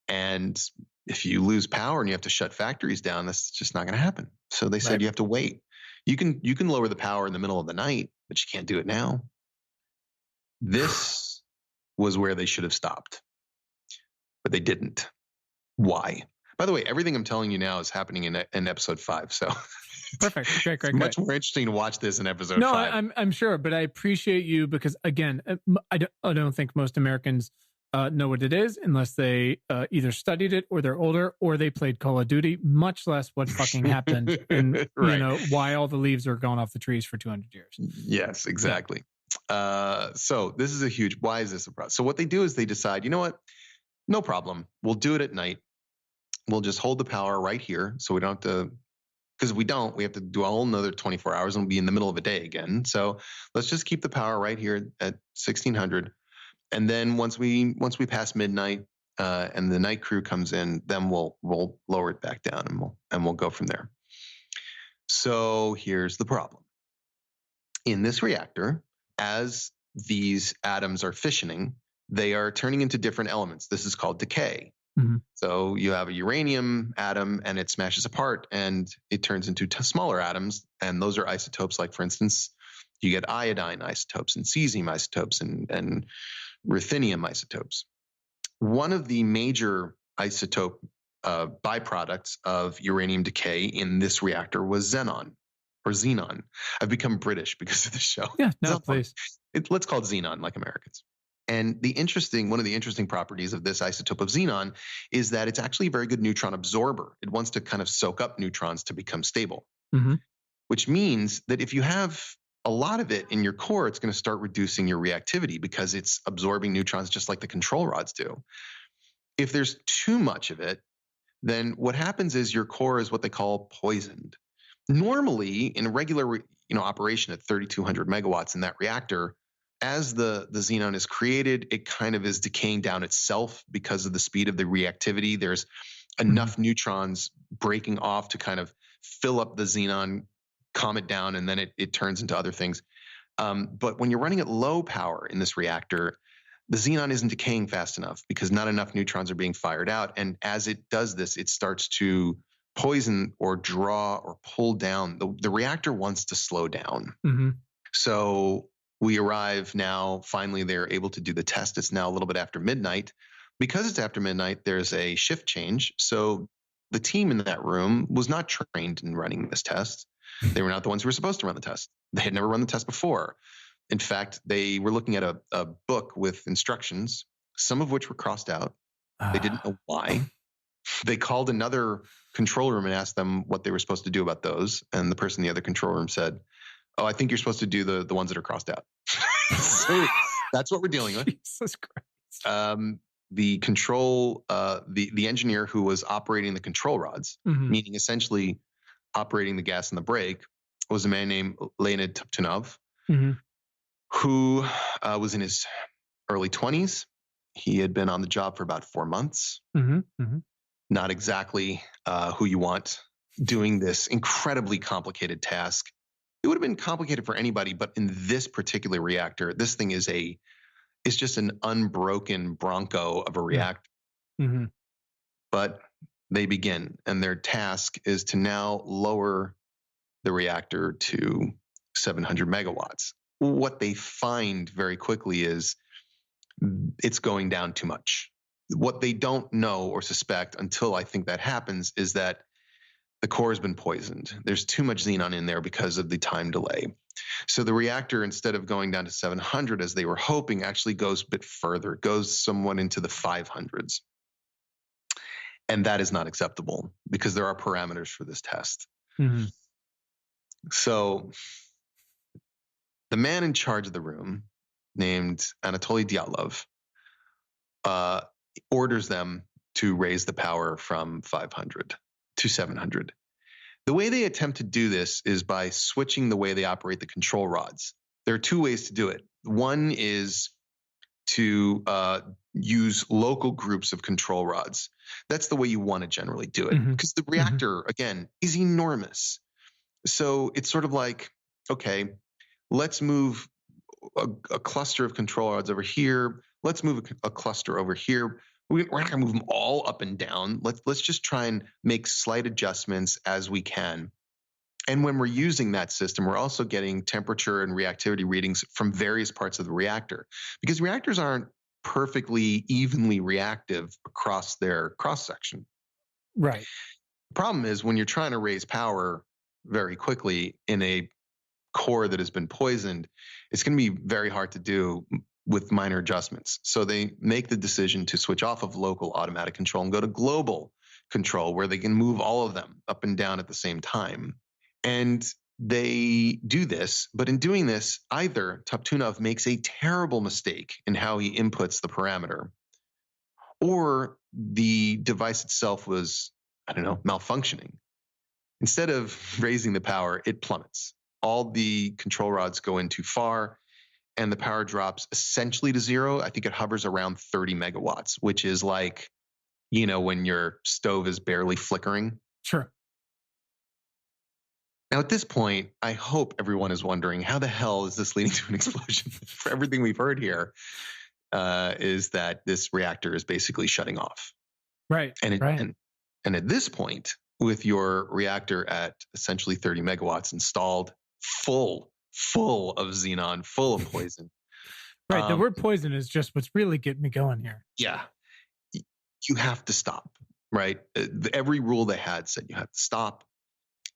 And if you lose power and you have to shut factories down, that's just not going to happen. So they said, Right. you have to wait. You can lower the power in the middle of the night, but you can't do it now. This was where they should have stopped, but they didn't. Why? By the way, everything I'm telling you now is happening in episode 5. So perfect. Great. Much more interesting to watch this in episode 5. No, I'm sure, but I appreciate you because, again, I don't think most Americans know what it is unless they either studied it or they're older or they played Call of Duty, much less what fucking happened and right. Why all the leaves are gone off the trees for 200 years. Yes, exactly. Yeah. So this is why is this a problem? So what they do is they decide, you know what? No problem. We'll do it at night. We'll just hold the power right here. So we don't have to, because we have to do a whole another 24 hours and we'll be in the middle of a day again. So let's just keep the power right here at 1600. And then once we pass midnight and the night crew comes in, then we'll lower it back down and we'll go from there. So here's the problem. In this reactor, as these atoms are fissioning, they are turning into different elements. This is called decay. Mm-hmm. So you have a uranium atom and it smashes apart and it turns into smaller atoms. And those are isotopes. Like, for instance, you get iodine isotopes and cesium isotopes and ruthenium isotopes. One of the major isotope byproducts of uranium decay in this reactor was xenon. I've become British because of the show. Yeah, no, please. Let's call it xenon, like Americans. And one of the interesting properties of this isotope of xenon is that it's actually a very good neutron absorber. It wants to kind of soak up neutrons to become stable, which means that if you have a lot of it in your core, it's going to start reducing your reactivity because it's absorbing neutrons just like the control rods do. If there's too much of it, then what happens is your core is what they call poisoned. Normally, in a regular operation at 3,200 megawatts in that reactor, as the xenon is created, it kind of is decaying down itself because of the speed of the reactivity. There's enough neutrons breaking off to kind of fill up the xenon, calm it down, and then it turns into other things. But when you're running at low power in this reactor, the xenon isn't decaying fast enough because not enough neutrons are being fired out. And as it does this, it starts to poison or draw or pull down. The reactor wants to slow down. So we arrive now, finally, they're able to do the test. It's now a little bit after midnight. Because it's after midnight, there's a shift change. So the team in that room was not trained in running this test. They were not the ones who were supposed to run the test. They had never run the test before. In fact, they were looking at a book with instructions, some of which were crossed out. They didn't know why. They called another control room and asked them what they were supposed to do about those. And the person in the other control room said, "Oh, I think you're supposed to do the ones that are crossed out." So that's what we're dealing with. Jesus Christ. The control, the engineer who was operating the control rods, meaning essentially operating the gas and the brake, was a man named Leonid Tuptunov, who was in his early 20s. He had been on the job for about 4 months. Not exactly who you want doing this incredibly complicated task. It would have been complicated for anybody, but in this particular reactor, this thing is just an unbroken bronco of a reactor. But they begin, and their task is to now lower the reactor to 700 megawatts. What they find very quickly is it's going down too much. What they don't know or suspect until I think that happens is that the core has been poisoned. There's too much xenon in there because of the time delay. So the reactor, instead of going down to 700 as they were hoping, actually goes a bit further, goes somewhat into the 500s. And that is not acceptable because there are parameters for this test. So the man in charge of the room, named Anatoly Dyatlov, orders them to raise the power from 500 to 700. The way they attempt to do this is by switching the way they operate the control rods. There are two ways to do it. One is to use local groups of control rods. That's the way you want to generally do it, because the reactor, again, is enormous. So it's sort of like, okay, let's move a cluster of control rods over here. Let's move a cluster over here. We're not going to move them all up and down. Let's just try and make slight adjustments as we can. And when we're using that system, we're also getting temperature and reactivity readings from various parts of the reactor, because reactors aren't perfectly evenly reactive across their cross section. Right. The problem is when you're trying to raise power very quickly in a core that has been poisoned, it's going to be very hard to do with minor adjustments. So they make the decision to switch off of local automatic control and go to global control, where they can move all of them up and down at the same time. And they do this, but in doing this, either Toptunov makes a terrible mistake in how he inputs the parameter, or the device itself was, malfunctioning. Instead of raising the power, it plummets. All the control rods go in too far, and the power drops essentially to zero. I think it hovers around 30 megawatts, which is like, when your stove is barely flickering. Sure. Now, at this point, I hope everyone is wondering, how the hell is this leading to an explosion? For everything we've heard here is that this reactor is basically shutting off. Right. And at this point, with your reactor at essentially 30 megawatts installed, full of xenon, full of poison. Right. The word poison is just what's really getting me going here. Yeah. You have to stop, right? Every rule they had said you have to stop,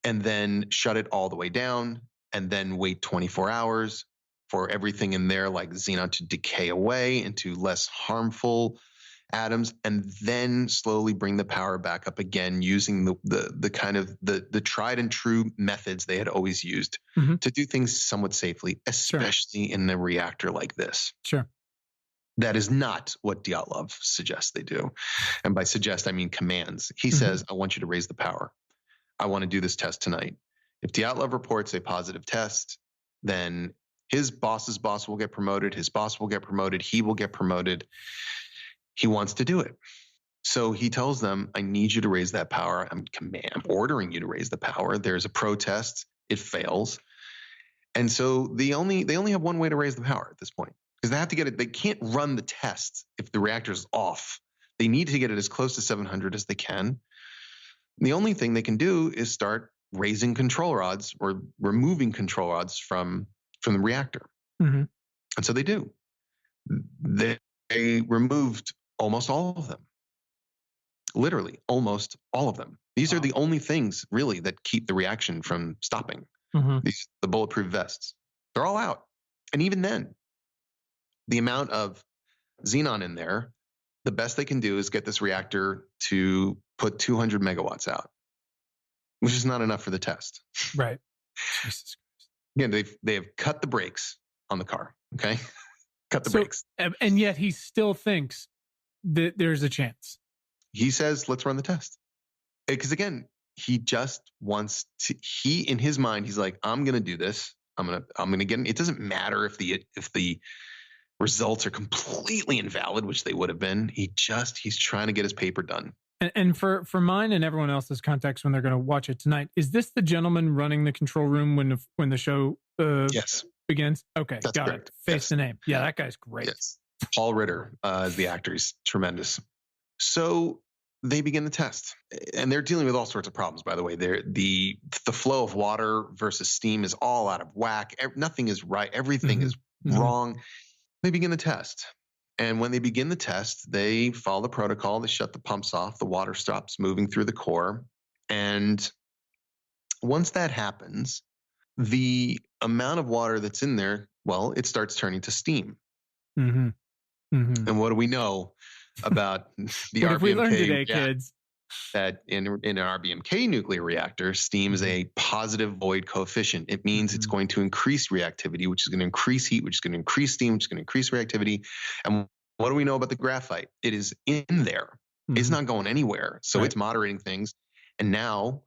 and then shut it all the way down, and then wait 24 hours for everything in there like xenon to decay away into less harmful atoms, and then slowly bring the power back up again using the kind of the tried and true methods they had always used to do things somewhat safely, especially in a reactor like this. Sure. That is not what Dyatlov suggests they do. And by suggest, I mean commands. He says, I want you to raise the power. I want to do this test tonight. If Dyatlov reports a positive test, then his boss's boss will get promoted. His boss will get promoted. He will get promoted. He wants to do it. So he tells them, I need you to raise that power. I'm ordering you to raise the power. There's a protest. It fails. And so they only have one way to raise the power at this point, because they have to get it. They can't run the test if the reactor is off. They need to get it as close to 700 as they can. The only thing they can do is start raising control rods or removing control rods from the reactor. And so they do. They removed almost all of them. Literally, almost all of them. These are the only things really that keep the reaction from stopping. The bulletproof vests. They're all out. And even then, the amount of xenon in there, the best they can do is get this reactor to put 200 megawatts out, which is not enough for the test. Right. Jesus Christ. Again, they have cut the brakes on the car. Okay. Cut the brakes. And yet he still thinks that there's a chance. He says, let's run the test. Because again, he just wants to, in his mind, he's like, I'm going to do this. I'm going to get it. It doesn't matter if the results are completely invalid, which they would have been. He's trying to get his paper done. And for mine and everyone else's context, when they're going to watch it tonight, is this the gentleman running the control room when the show yes. begins? Okay, that's got correct. it. Face the name. Yeah, that guy's great. Yes. Paul Ritter is the actor. He's tremendous. So they begin the test, and they're dealing with all sorts of problems, by the way. The flow of water versus steam is all out of whack. Nothing is right. Everything is wrong. They begin the test. And when they begin the test, they follow the protocol. They shut the pumps off. The water stops moving through the core. And once that happens, the amount of water that's in there, well, it starts turning to steam. And what do we know about the what RBMK? have we learned today, kids? That in an RBMK nuclear reactor, steam is a positive void coefficient. It means it's going to increase reactivity, which is going to increase heat, which is going to increase steam, which is going to increase reactivity. And what do we know about the graphite? It is in there. It's not going anywhere. So it's moderating things. And now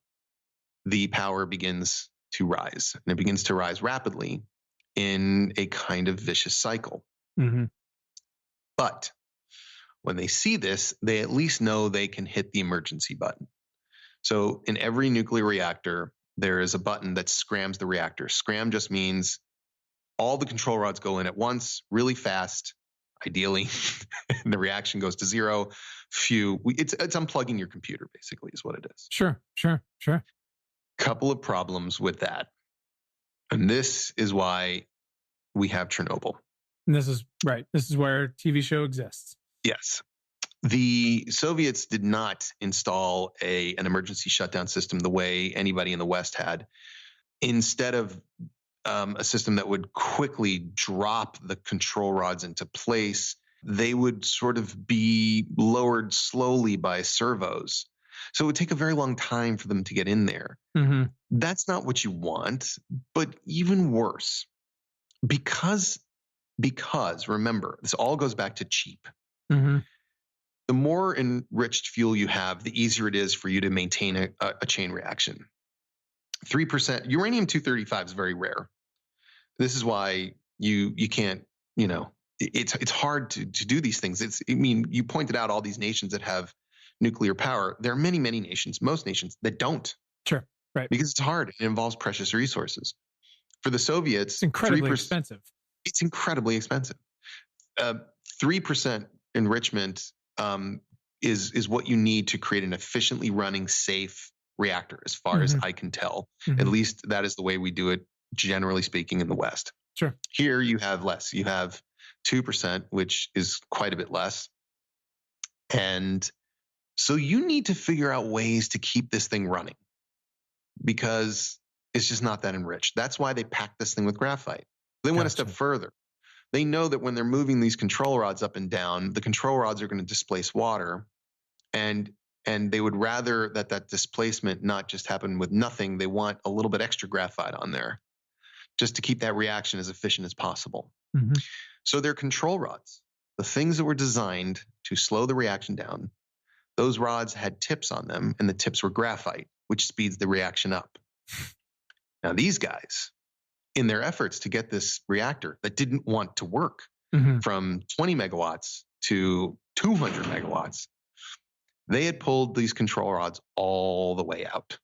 the power begins to rise, and it begins to rise rapidly in a kind of vicious cycle. Mm-hmm. But when they see this, they at least know they can hit the emergency button. So in every nuclear reactor, there is a button that scrams the reactor. Scram just means all the control rods go in at once, really fast, ideally, and the reaction goes to zero. It's unplugging your computer, basically, is what it is. Sure. Couple of problems with that. And this is why we have Chernobyl. And this is right. This is where TV show exists. Yes. The Soviets did not install an emergency shutdown system the way anybody in the West had. Instead of a system that would quickly drop the control rods into place, they would sort of be lowered slowly by servos. So it would take a very long time for them to get in there. Mm-hmm. That's not what you want, but even worse, because remember, this all goes back to cheap. Mm-hmm. The more enriched fuel you have, the easier it is for you to maintain a chain reaction. 3% uranium-235 is very rare. This is why you can't, it's hard to do these things. You pointed out all these nations that have nuclear power. There are many, many nations, most nations that don't. Sure, right. Because it's hard. It involves precious resources. For the Soviets, it's incredibly expensive. It's incredibly expensive. 3% enrichment is what you need to create an efficiently running, safe reactor, as far as I can tell. At least that is the way we do it, generally speaking, in the West. Sure. Here you have less. You have 2%, which is quite a bit less. And so you need to figure out ways to keep this thing running, because it's just not that enriched. That's why they pack this thing with graphite. They went a step further. They know that when they're moving these control rods up and down, the control rods are going to displace water, and they would rather that displacement not just happen with nothing. They want a little bit extra graphite on there just to keep that reaction as efficient as possible. Mm-hmm. So their control rods, the things that were designed to slow the reaction down, those rods had tips on them, and the tips were graphite, which speeds the reaction up. Now, these guys, in their efforts to get this reactor that didn't want to work from 20 megawatts to 200 megawatts, they had pulled these control rods all the way out.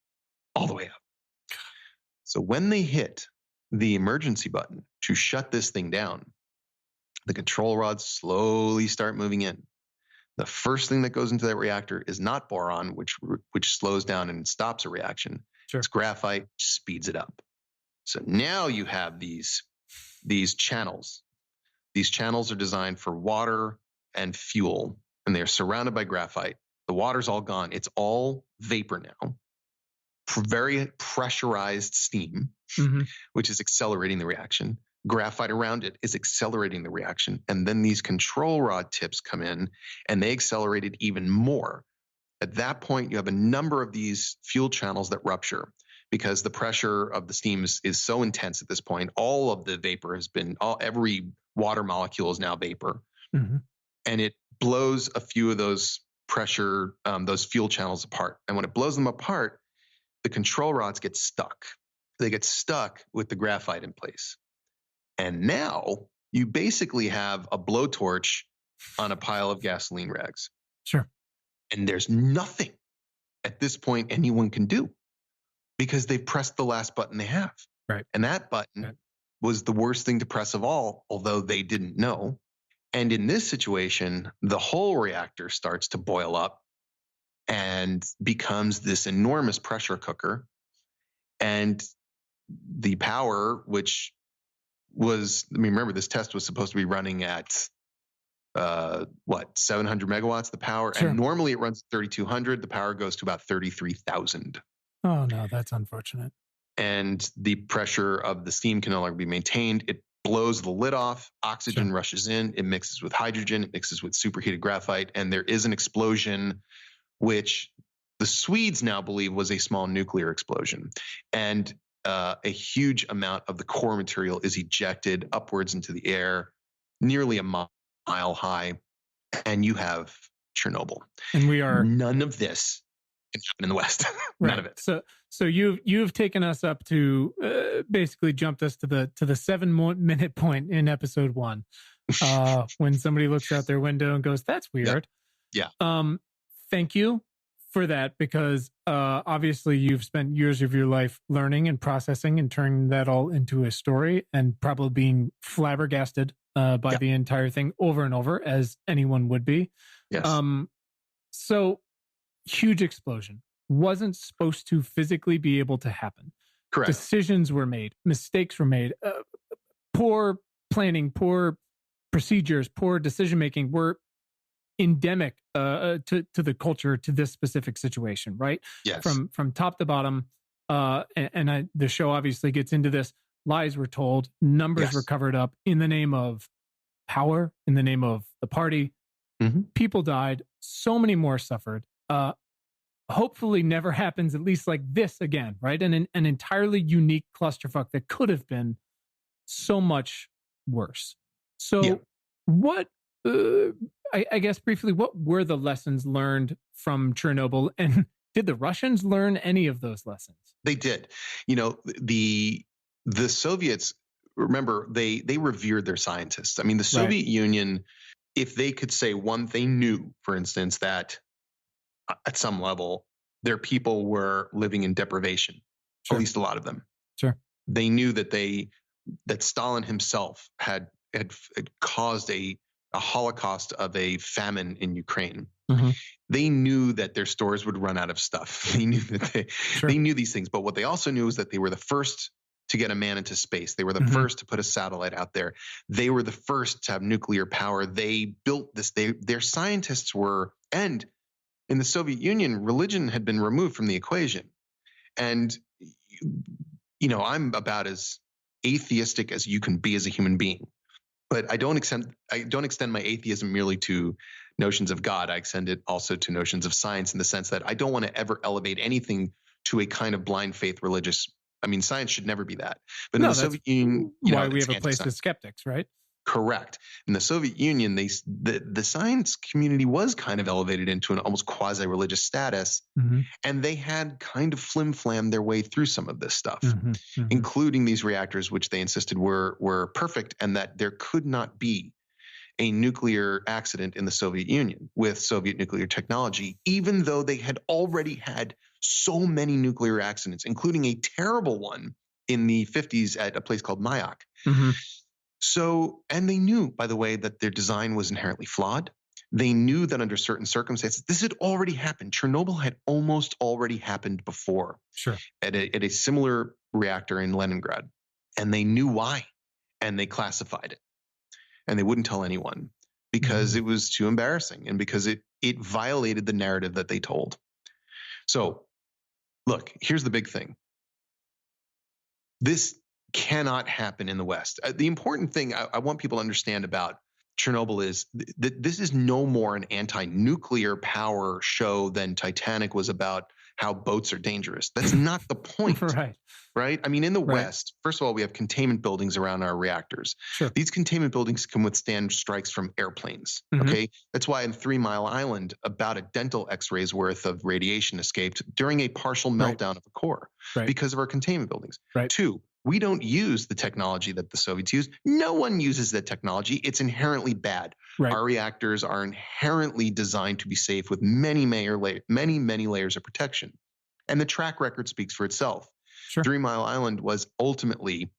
So when they hit the emergency button to shut this thing down, the control rods slowly start moving in. The first thing that goes into that reactor is not boron, which slows down and stops a reaction. Sure. It's graphite, which speeds it up. So now you have these channels. These channels are designed for water and fuel, and they are surrounded by graphite. The water's all gone. It's all vapor now. Very pressurized steam, which is accelerating the reaction. Graphite around it is accelerating the reaction. And then these control rod tips come in, and they accelerate it even more. At that point, you have a number of these fuel channels that rupture, because the pressure of the steam is so intense at this point. All of the vapor every water molecule is now vapor. And it blows a few of those those fuel channels apart. And when it blows them apart, the control rods get stuck. They get stuck with the graphite in place. And now you basically have a blowtorch on a pile of gasoline rags. Sure. And there's nothing at this point anyone can do, because they've pressed the last button they have. Right. And that button was the worst thing to press of all, although they didn't know. And in this situation, the whole reactor starts to boil up and becomes this enormous pressure cooker. And the power, which was, remember, this test was supposed to be running at 700 megawatts, the power. Sure. And normally it runs at 3,200. The power goes to about 33,000. Oh, no, that's unfortunate. And the pressure of the steam can no longer be maintained. It blows the lid off. Oxygen rushes in. It mixes with hydrogen. It mixes with superheated graphite. And there is an explosion, which the Swedes now believe was a small nuclear explosion. And a huge amount of the core material is ejected upwards into the air, nearly a mile high. And you have Chernobyl. And we are... None of this happen in the West. Right. None of it. So you've taken us up to basically jumped us to the 7-minute point in episode 1, when somebody looks out their window and goes, "That's weird." Yeah. Thank you for that, because obviously you've spent years of your life learning and processing and turning that all into a story, and probably being flabbergasted by the entire thing over and over, as anyone would be. Yes. So huge explosion. Wasn't supposed to physically be able to happen. Correct. Decisions were made. Mistakes were made. Poor planning, poor procedures, poor decision making were endemic to the culture, to this specific situation, right? Yes. From top to bottom. The show obviously gets into this. Lies were told. Numbers were covered up in the name of power, in the name of the party. Mm-hmm. People died. So many more suffered. Hopefully never happens, at least like this again, right? And an entirely unique clusterfuck that could have been so much worse. So what, I guess briefly, what were the lessons learned from Chernobyl? And did the Russians learn any of those lessons? They did. You know, the Soviets, remember, they revered their scientists. I mean, the Soviet Union, if they could say one thing, knew, for instance, that at some level, their people were living in deprivation, at least a lot of them. Sure. They knew that that Stalin himself had caused a holocaust of a famine in Ukraine. Mm-hmm. They knew that their stores would run out of stuff. They knew that they knew these things. But what they also knew is that they were the first to get a man into space. They were the first to put a satellite out there. They were the first to have nuclear power. They built this. Their scientists were, and in the Soviet Union, religion had been removed from the equation. And, you know, I'm about as atheistic as you can be as a human being. But I don't extend my atheism merely to notions of God. I extend it also to notions of science, in the sense that I don't want to ever elevate anything to a kind of blind faith religious. I mean, science should never be that. But in the Soviet Union, why we have a place with skeptics, right? Correct. In the Soviet Union, the science community was kind of elevated into an almost quasi-religious status, and they had kind of flim-flammed their way through some of this stuff, including these reactors, which they insisted were perfect, and that there could not be a nuclear accident in the Soviet Union with Soviet nuclear technology, even though they had already had so many nuclear accidents, including a terrible one in the 50s at a place called Mayak. So, and they knew, by the way, that their design was inherently flawed. They knew that under certain circumstances, this had already happened. Chernobyl had almost already happened before, at a similar reactor in Leningrad. And they knew why, and they classified it. And they wouldn't tell anyone because it was too embarrassing, and because it violated the narrative that they told. So, look, here's the big thing. This cannot happen in the West. The important thing I want people to understand about Chernobyl is that this is no more an anti-nuclear power show than Titanic was about how boats are dangerous. That's not the point. Right? I mean, in the West, first of all, we have containment buildings around our reactors. These containment buildings can withstand strikes from airplanes. Okay. That's why in 3 Mile Island, about a dental x-ray's worth of radiation escaped during a partial meltdown of a core because of our containment buildings. 2, we don't use the technology that the Soviets used. No one uses that technology. It's inherently bad. Our reactors are inherently designed to be safe with many layers of protection. And the track record speaks for itself. 3 Mile Island was ultimately,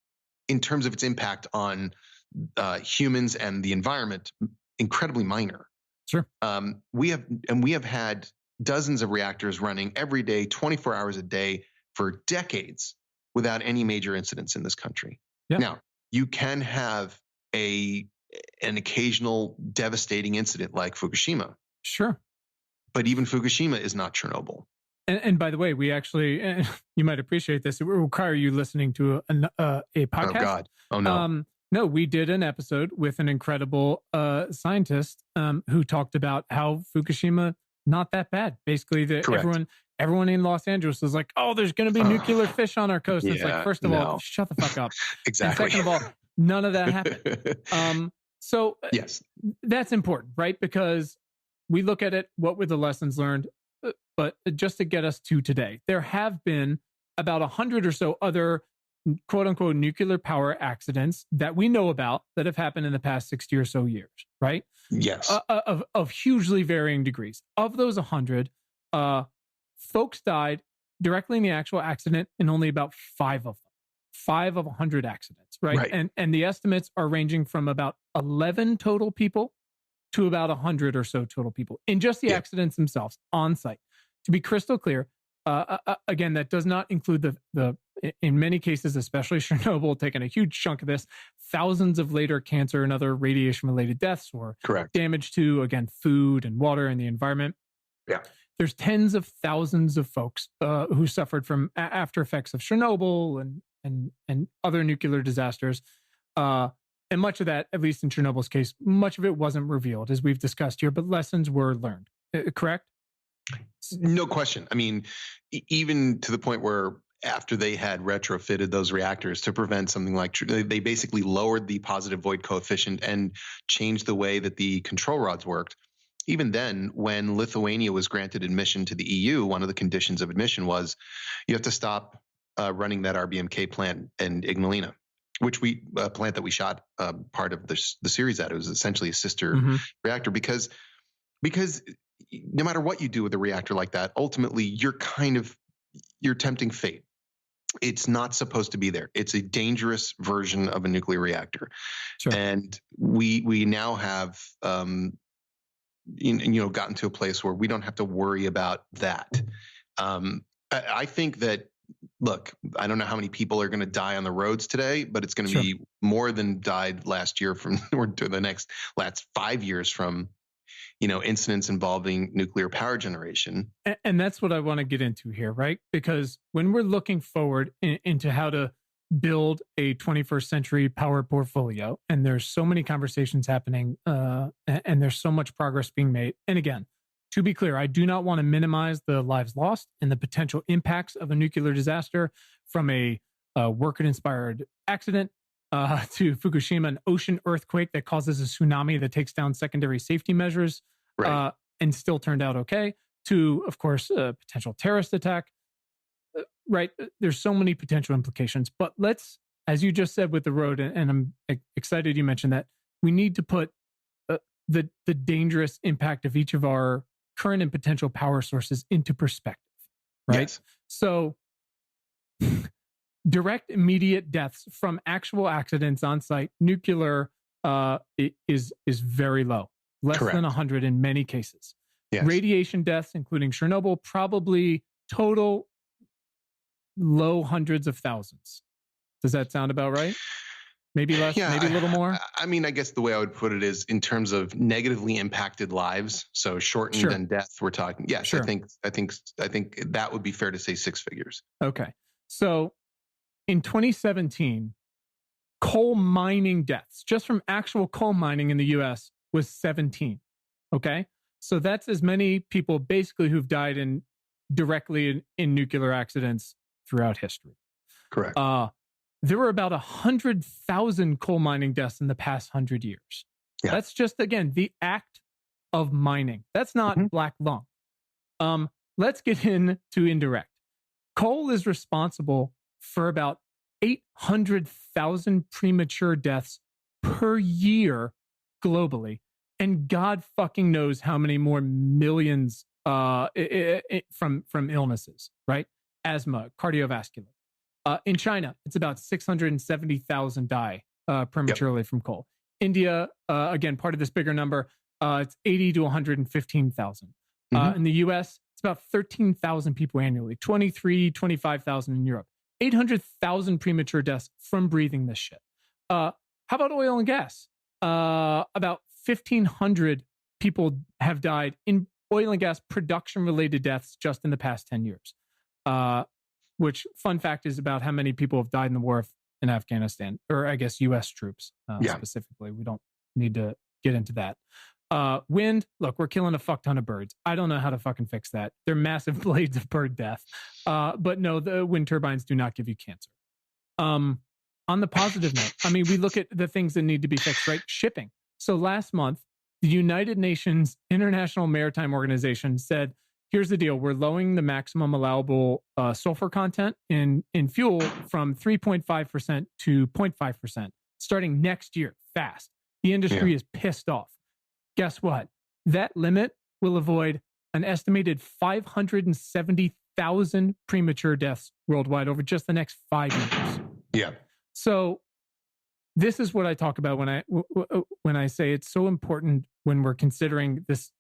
in terms of its impact on humans and the environment, incredibly minor. We have had dozens of reactors running every day, 24 hours a day for decades without any major incidents in this country. Now, you can have an occasional devastating incident like Fukushima. But even Fukushima is not Chernobyl. And by the way, we actually, you might appreciate this, it will require you listening to a podcast. Oh, God. Oh, no. No, we did an episode with an incredible scientist who talked about how Fukushima, not that bad. Basically, everyone in Los Angeles is like, oh, there's going to be nuclear fish on our coast. It's like, first of all, shut the fuck up. Exactly. And second of all, none of that happened. So yes, that's important, right? Because we look at it, what were the lessons learned? but just to get us to today, there have been about 100 or so other quote unquote nuclear power accidents that we know about that have happened in the past 60 or so years, right? Yes. Of hugely varying degrees. Of those 100, folks died directly in the actual accident in only about 5 of them. 5 of 100 accidents, right? And the estimates are ranging from about 11 total people to about 100 or so total people in just the accidents themselves on site. To be crystal clear, again, that does not include the in many cases, especially Chernobyl, taking a huge chunk of this, thousands of later cancer and other radiation-related deaths or damage to, again, food and water and the environment. Yeah. There's tens of thousands of folks who suffered from after effects of Chernobyl and other nuclear disasters. And much of that, at least in Chernobyl's case, much of it wasn't revealed, as we've discussed here, but lessons were learned. Correct? No question. I mean, even to the point where after they had retrofitted those reactors to prevent something like, they basically lowered the positive void coefficient and changed the way that the control rods worked. Even then, when Lithuania was granted admission to the EU, one of the conditions of admission was you have to stop running that RBMK plant in Ignalina, which plant that we shot part of the series at. It was essentially a sister reactor because no matter what you do with a reactor like that, ultimately you're tempting fate. It's not supposed to be there. It's a dangerous version of a nuclear reactor. Sure. And we now have gotten to a place where we don't have to worry about that. I think that, look, I don't know how many people are going to die on the roads today, but it's going to be more than died last year or the last 5 years from incidents involving nuclear power generation. And that's what I want to get into here, right? Because when we're looking forward into how to build a 21st century power portfolio, and there's so many conversations happening, and there's so much progress being made. And again, to be clear, I do not want to minimize the lives lost and the potential impacts of a nuclear disaster, from a worker-inspired accident to Fukushima, an ocean earthquake that causes a tsunami that takes down secondary safety measures and still turned out okay, to, of course, a potential terrorist attack. Right. There's so many potential implications. But let's, as you just said with the road, and I'm excited you mentioned that, we need to put the dangerous impact of each of our current and potential power sources into perspective. Right. Yes. So direct immediate deaths from actual accidents on site, nuclear is very low, less than 100 in many cases. Yes. Radiation deaths, including Chernobyl, probably total low hundreds of thousands. Does that sound about right? Maybe less, maybe a little more? I mean, I guess the way I would put it is in terms of negatively impacted lives, so shortened and death, we're talking. Yes, I think that would be fair to say 6 figures. Okay. So in 2017, coal mining deaths, just from actual coal mining in the US, was 17. Okay. So that's as many people basically who've died directly in nuclear accidents throughout history. Correct. There were about 100,000 coal mining deaths in the past 100 years. Yeah. That's just, again, the act of mining. That's not black lung. Let's get into indirect. Coal is responsible for about 800,000 premature deaths per year globally. And God fucking knows how many more millions from illnesses, right? Asthma, cardiovascular. In China, it's about 670,000 die prematurely from coal. India, again, part of this bigger number, it's 80 to 115,000. In the US, it's about 13,000 people annually, 25,000 in Europe. 800,000 premature deaths from breathing this shit. How about oil and gas? About 1,500 people have died in oil and gas production-related deaths just in the past 10 years. Which, fun fact, is about how many people have died in the war in Afghanistan, or I guess U.S. troops specifically. We don't need to get into that. Wind, look, we're killing a fuck ton of birds. I don't know how to fucking fix that. They're massive blades of bird death. But no, the wind turbines do not give you cancer. On the positive note, I mean, we look at the things that need to be fixed, right? Shipping. So last month, the United Nations International Maritime Organization said here's the deal. We're lowering the maximum allowable sulfur content in fuel from 3.5% to 0.5% starting next year, fast. The industry is pissed off. Guess what? That limit will avoid an estimated 570,000 premature deaths worldwide over just the next 5 years. Yeah. So this is what I talk about when I say it's so important when we're considering this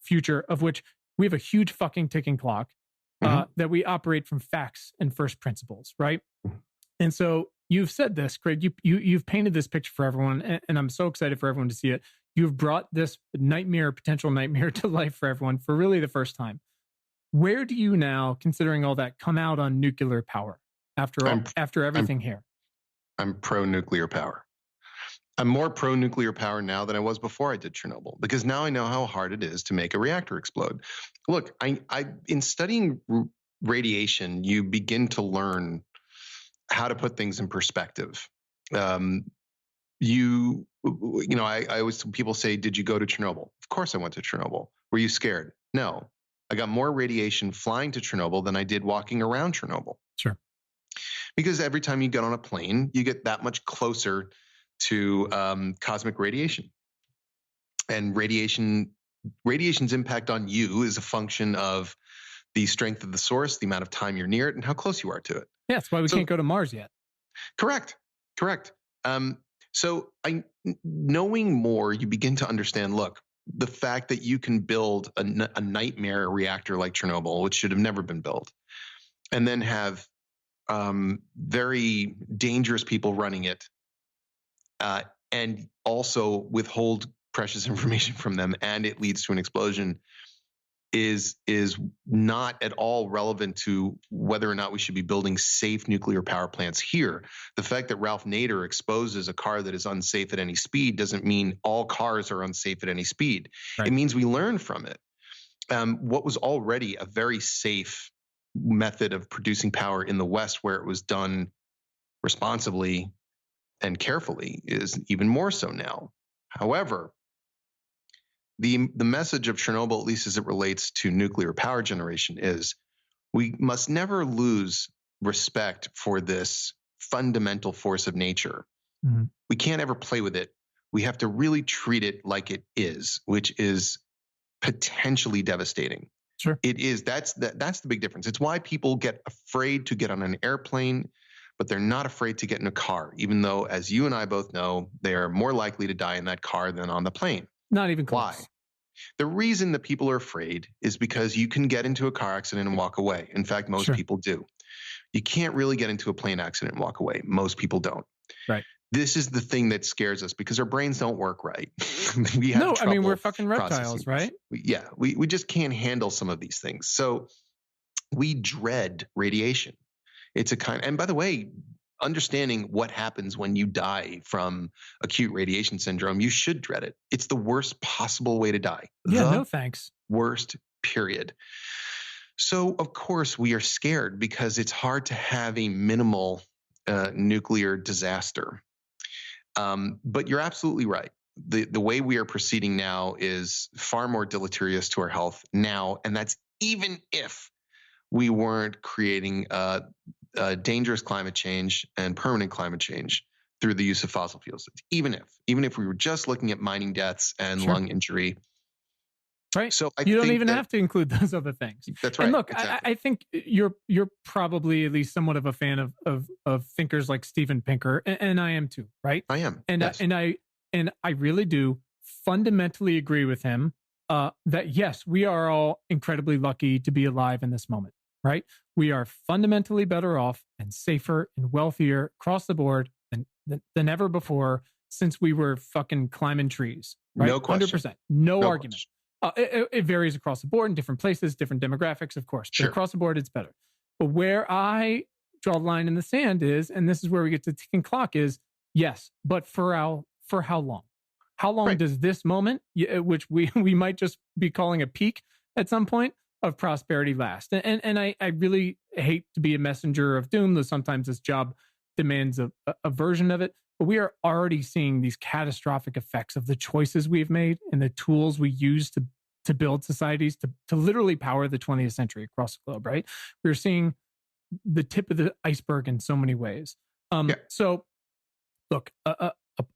future, of which we have a huge fucking ticking clock that we operate from facts and first principles, right? And so you've said this, Craig. You've painted this picture for everyone, and I'm so excited for everyone to see it. You've brought this potential nightmare to life for everyone for really the first time. Where do you now, considering all that, come out on nuclear power after everything here? I'm pro-nuclear power. I'm more pro-nuclear power now than I was before I did Chernobyl, because now I know how hard it is to make a reactor explode. Look, I in studying radiation, you begin to learn how to put things in perspective. I always, people say, did you go to Chernobyl? Of course I went to Chernobyl. Were you scared? No. I got more radiation flying to Chernobyl than I did walking around Chernobyl. Sure. Because every time you get on a plane, you get that much closer to cosmic radiation. And radiation's impact on you is a function of the strength of the source, the amount of time you're near it, and how close you are to it. Yeah, that's why we can't go to Mars yet. Correct. So knowing more, you begin to understand, look, the fact that you can build a nightmare reactor like Chernobyl, which should have never been built, and then have very dangerous people running it, and also withhold precious information from them, and it leads to an explosion, is not at all relevant to whether or not we should be building safe nuclear power plants here. The fact that Ralph Nader exposes a car that is unsafe at any speed doesn't mean all cars are unsafe at any speed. Right. It means we learn from it. What was already a very safe method of producing power in the West, where it was done responsibly and carefully, is even more so now. However, the message of Chernobyl, at least as it relates to nuclear power generation, is we must never lose respect for this fundamental force of nature. Mm-hmm. We can't ever play with it. We have to really treat it like it is, which is potentially devastating. Sure. It is. That's the big difference. It's why people get afraid to get on an airplane, but they're not afraid to get in a car, even though, as you and I both know, they are more likely to die in that car than on the plane. Not even close. Why? The reason that people are afraid is because you can get into a car accident and walk away. In fact, most people do. You can't really get into a plane accident and walk away. Most people don't. Right. This is the thing that scares us, because our brains don't work right. We're fucking reptiles, right? We just can't handle some of these things. So we dread radiation. It's a kind, and by the way, understanding what happens when you die from acute radiation syndrome, you should dread it. It's the worst possible way to die. Yeah, no thanks. Worst, period. So, of course, we are scared because it's hard to have a minimal nuclear disaster. But you're absolutely right. The way we are proceeding now is far more deleterious to our health now, and that's even if we weren't creating dangerous climate change and permanent climate change through the use of fossil fuels. Even if we were just looking at mining deaths and lung injury. Right. So you don't even have to include those other things. That's right. And look, exactly. I think you're probably at least somewhat of a fan of thinkers like Steven Pinker, and I am too, right? I am. And yes. and I really do fundamentally agree with him that yes, we are all incredibly lucky to be alive in this moment. Right? We are fundamentally better off and safer and wealthier across the board than ever before since we were fucking climbing trees. Right? No question. 100%. No argument. It varies across the board in different places, different demographics, of course. But across the board, it's better. But where I draw the line in the sand is, and this is where we get to ticking clock, is yes, but for how long? How long does this moment, which we might just be calling a peak at some point, of prosperity last? And I really hate to be a messenger of doom, though sometimes this job demands a version of it. But we are already seeing these catastrophic effects of the choices we've made and the tools we use to build societies to literally power the 20th century across the globe, right? We're seeing the tip of the iceberg in so many ways. Yeah. So look, a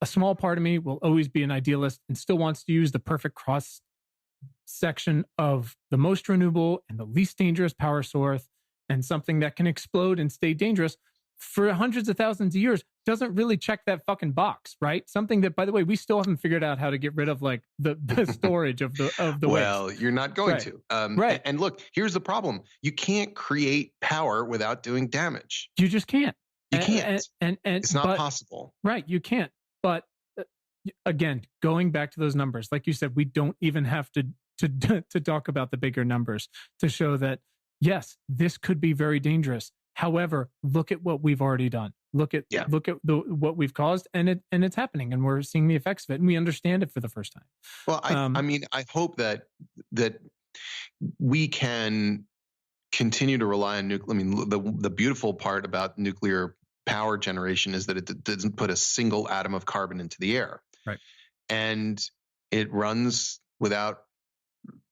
small part of me will always be an idealist and still wants to use the perfect cross section of the most renewable and the least dangerous power source and something that can explode and stay dangerous for hundreds of thousands of years doesn't really check that fucking box, right? Something that, by the way, we still haven't figured out how to get rid of, like the storage of the well, waste. you're not going Right. to. Right. And look, here's the problem: you can't create power without doing damage. You just can't. You can't. And it's not possible. Right. You can't. But again, going back to those numbers, like you said, we don't even have to talk about the bigger numbers to show that yes, this could be very dangerous. However, look at what we've already done. Look at what we've caused, and it's happening, and we're seeing the effects of it, and we understand it for the first time. Well, I mean, I hope that we can continue to rely on nuclear. I mean, the beautiful part about nuclear power generation is that it doesn't put a single atom of carbon into the air, right? And it runs without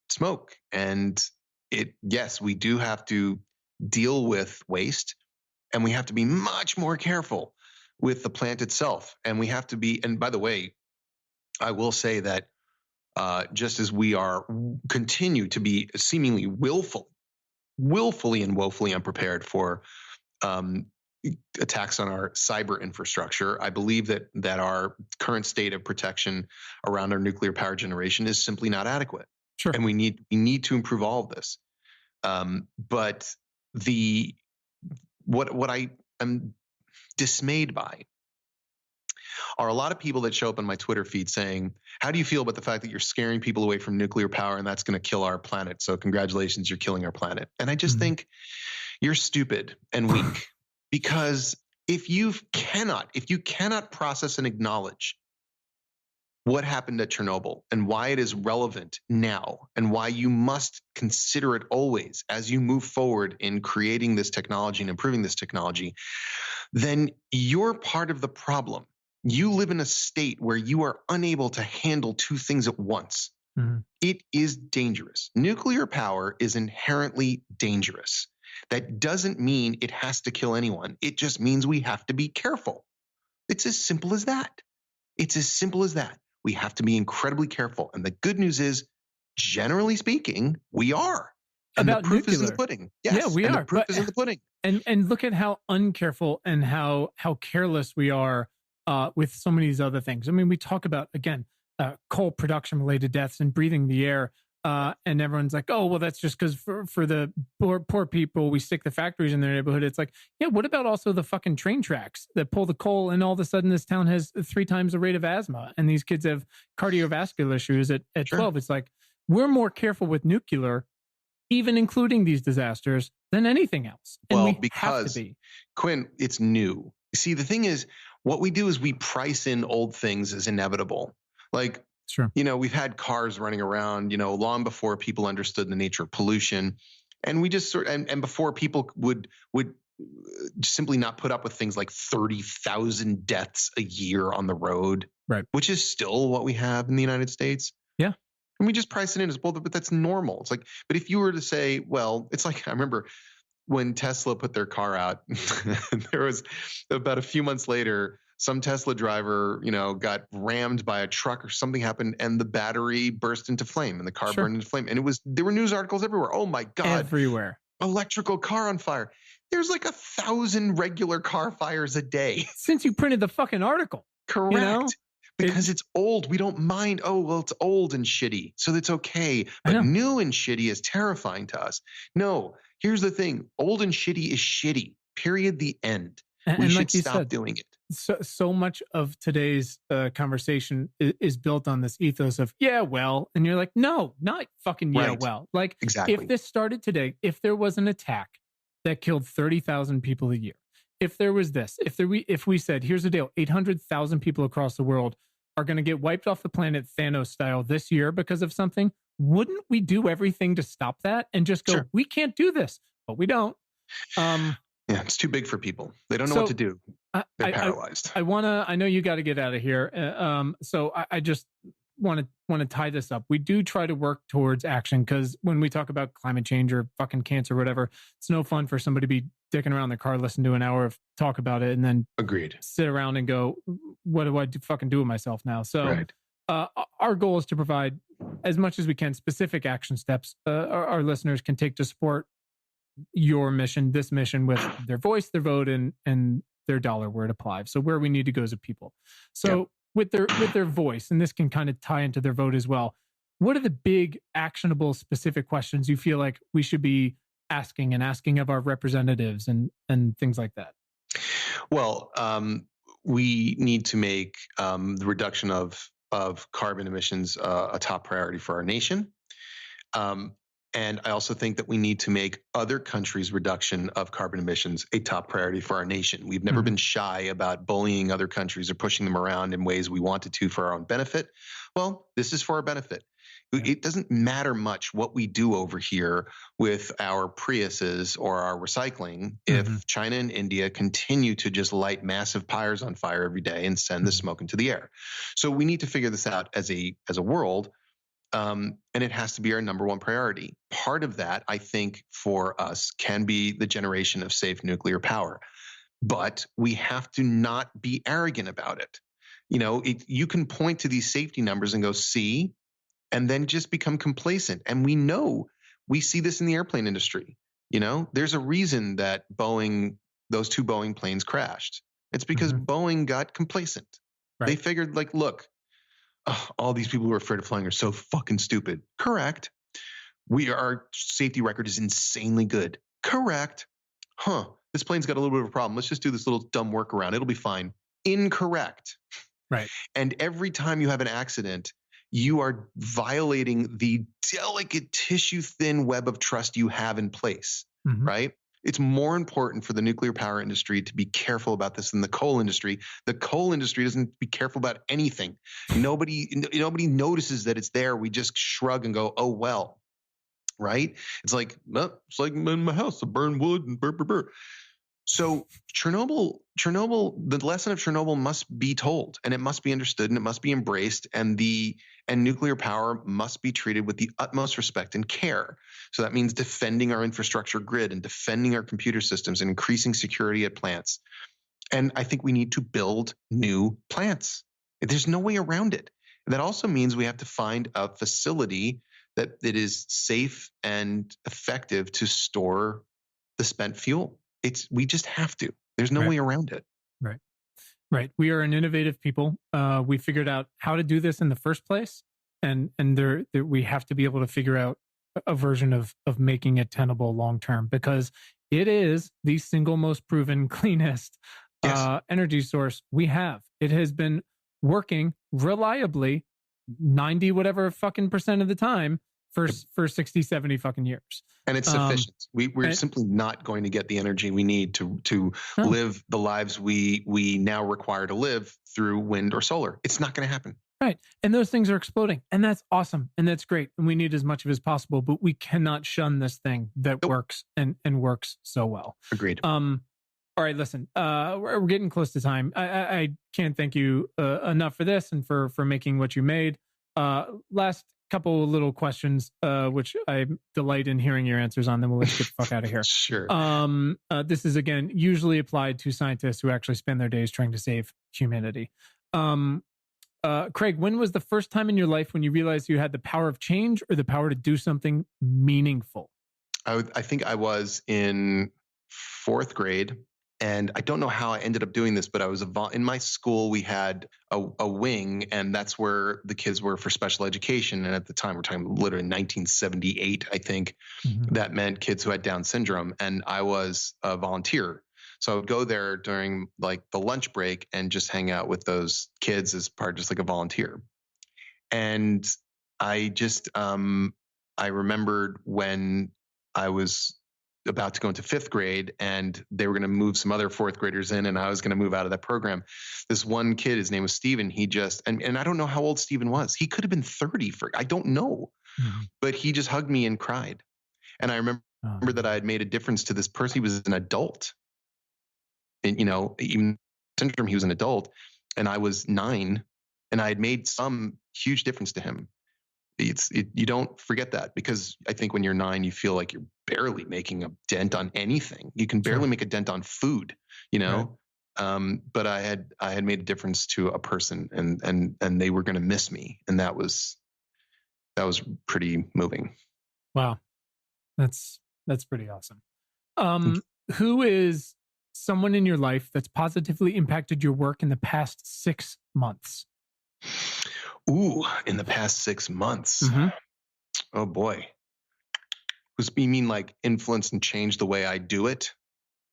smoke. And yes, we do have to deal with waste, and we have to be much more careful with the plant itself. And we have to be, and by the way, I will say that just as we continue to be seemingly willfully and woefully unprepared for attacks on our cyber infrastructure, I believe that our current state of protection around our nuclear power generation is simply not adequate. Sure. And we need to improve all of this. But what I am dismayed by are a lot of people that show up on my Twitter feed saying, how do you feel about the fact that you're scaring people away from nuclear power and that's going to kill our planet? So congratulations, you're killing our planet. And I just think you're stupid and weak, because if you cannot process and acknowledge what happened at Chernobyl and why it is relevant now and why you must consider it always as you move forward in creating this technology and improving this technology, then you're part of the problem. You live in a state where you are unable to handle two things at once. Mm-hmm. It is dangerous. Nuclear power is inherently dangerous. That doesn't mean it has to kill anyone. It just means we have to be careful. It's as simple as that. It's as simple as that. We have to be incredibly careful. And the good news is, generally speaking, we are. And about the proof nuclear. is in the pudding. Yes, yeah, we and are. The proof is in the pudding. And look at how uncareful and how careless we are with so many of these other things. I mean, we talk about, again, coal production related deaths and breathing the air. And everyone's like, oh, well, that's just because for the poor people, we stick the factories in their neighborhood. It's like, yeah, what about also the fucking train tracks that pull the coal, and all of a sudden this town has 3 times the rate of asthma, and these kids have cardiovascular issues at Sure. 12. It's like, we're more careful with nuclear, even including these disasters, than anything else. And well, we because, have to be. Quinn, it's new. See, the thing is, what we do is we price in old things as inevitable. Like, sure. We've had cars running around, long before people understood the nature of pollution. And we just and before people would simply not put up with things like 30,000 deaths a year on the road, right? Which is still what we have in the United States. Yeah. And we just price it in as, well, but that's normal. It's like, but if you were to say, well, it's like, I remember when Tesla put their car out, there was about a few months later, some Tesla driver, got rammed by a truck or something happened, and the battery burst into flame and the car burned into flame. And there were news articles everywhere. Oh my God. Everywhere. Electrical car on fire. There's like 1,000 regular car fires a day. Since you printed the fucking article. Correct. Because it's old. We don't mind. Oh, well, it's old and shitty, so that's okay. But new and shitty is terrifying to us. No, here's the thing. Old and shitty is shitty. Period. The end. We should stop doing it. So much of today's conversation is built on this ethos of, yeah, well, and you're like, no, not fucking yeah, right. well. Like, exactly. If this started today, if there was an attack that killed 30,000 people a year, if there was this, if we said, here's the deal, 800,000 people across the world are going to get wiped off the planet Thanos style this year because of something, wouldn't we do everything to stop that and just go, sure. We can't do this, but we don't. Yeah, it's too big for people. They don't know what to do. They're paralyzed. I know you got to get out of here. So I just, want to tie this up. We do try to work towards action, because when we talk about climate change or fucking cancer or whatever, it's no fun for somebody to be dicking around their car, listen to an hour of talk about it, and then Agreed. sit around and go, what do I fucking do with myself now? So Right. Our goal is to provide as much as we can specific action steps our listeners can take to support your mission, this mission, with their voice, their vote, and their dollar where it applies. So where we need to go as a people. So with their voice, and this can kind of tie into their vote as well, what are the big actionable specific questions you feel like we should be asking of our representatives and things like that? Well, we need to make the reduction of carbon emissions a top priority for our nation. And I also think that we need to make other countries' reduction of carbon emissions a top priority for our nation. We've never been shy about bullying other countries or pushing them around in ways we wanted to for our own benefit. Well, this is for our benefit. It doesn't matter much what we do over here with our Priuses or our recycling if China and India continue to just light massive pyres on fire every day and send the smoke into the air. So we need to figure this out as a world. And it has to be our number one priority. Part of that, I think, for us can be the generation of safe nuclear power. But we have to not be arrogant about it. You can point to these safety numbers and go, see, and then just become complacent. And we see this in the airplane industry. There's a reason that those two Boeing planes crashed. It's because Boeing got complacent. Right. They figured, look, all these people who are afraid of flying are so fucking stupid. Correct. Our safety record is insanely good. Correct. This plane's got a little bit of a problem. Let's just do this little dumb workaround. It'll be fine. Incorrect. Right. And every time you have an accident, you are violating the delicate tissue-thin web of trust you have in place, right? It's more important for the nuclear power industry to be careful about this than the coal industry. The coal industry doesn't be careful about anything. Nobody notices that it's there. We just shrug and go, oh, well, right? It's like in my house, I burn wood and burr. So Chernobyl, the lesson of Chernobyl must be told, and it must be understood, and it must be embraced, and nuclear power must be treated with the utmost respect and care. So that means defending our infrastructure grid and defending our computer systems and increasing security at plants. And I think we need to build new plants. There's no way around it. That also means we have to find a facility that is safe and effective to store the spent fuel. We just have to. There's no way around it. Right. We are an innovative people. We figured out how to do this in the first place, and we have to be able to figure out a version of making it tenable long term, because it is the single most proven, cleanest energy source we have. It has been working reliably 90 whatever fucking percent of the time for 60, 70 fucking years. And it's sufficient. We're simply not going to get the energy we need to live the lives we now require to live through wind or solar. It's not going to happen. Right. And those things are exploding. And that's awesome. And that's great. And we need as much of it as possible, but we cannot shun this thing that works and works so well. Agreed. All right, listen, we're getting close to time. I can't thank you enough for this and for making what you made. Last couple of little questions, which I delight in hearing your answers on. Then we'll let's get the fuck out of here. Sure. This is, again, usually applied to scientists who actually spend their days trying to save humanity. Craig, when was the first time in your life when you realized you had the power of change or the power to do something meaningful? I think I was in fourth grade. And I don't know how I ended up doing this, but I was in my school, we had a wing, and that's where the kids were for special education. And at the time, we're talking literally 1978, I think, that meant kids who had Down syndrome. And I was a volunteer. So I would go there during the lunch break and just hang out with those kids as part, just like a volunteer. And I just, I remembered when I was about to go into fifth grade and they were going to move some other fourth graders in, and I was going to move out of that program. This one kid, his name was Steven. He just, and I don't know how old Steven was. He could have been 30 I don't know, but he just hugged me and cried. And I remember that I had made a difference to this person. He was an adult, and, even syndrome, he was an adult, and I was 9. and I had made some huge difference to him. You don't forget that, because I think when you're 9, you feel like you're barely making a dent on anything. You can barely make a dent on food, you know. Right. But I had made a difference to a person, and they were going to miss me, and that was pretty moving. Wow, that's pretty awesome. Who is someone in your life that's positively impacted your work in the past 6 months? Ooh, in the past 6 months. Mm-hmm. Oh boy. You mean like influence and change the way I do it?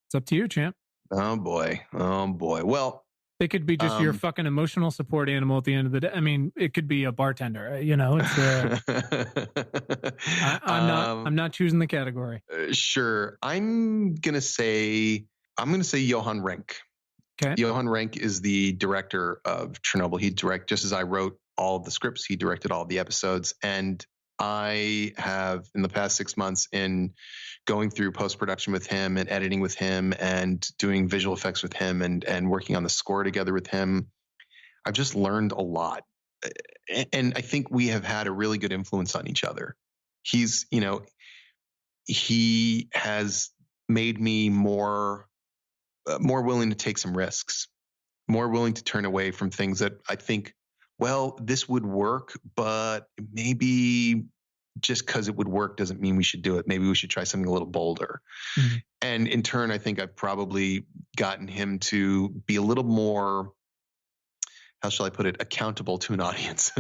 It's up to you, champ. Oh boy. Well, they could be just your fucking emotional support animal at the end of the day. I mean, it could be a bartender. You know, it's. I'm not choosing the category. Sure, I'm gonna say Johan Renck. Okay. Johan Renck is the director of Chernobyl. He just as I wrote all of the scripts, he directed all of the episodes. And I have, in the past 6 months, in going through post-production with him and editing with him and doing visual effects with him and working on the score together with him, I've just learned a lot. And I think we have had a really good influence on each other. He has made me more willing to take some risks, more willing to turn away from things that I think, well, this would work, but maybe just because it would work doesn't mean we should do it. Maybe we should try something a little bolder. Mm-hmm. And in turn, I think I've probably gotten him to be a little more, how shall I put it, accountable to an audience.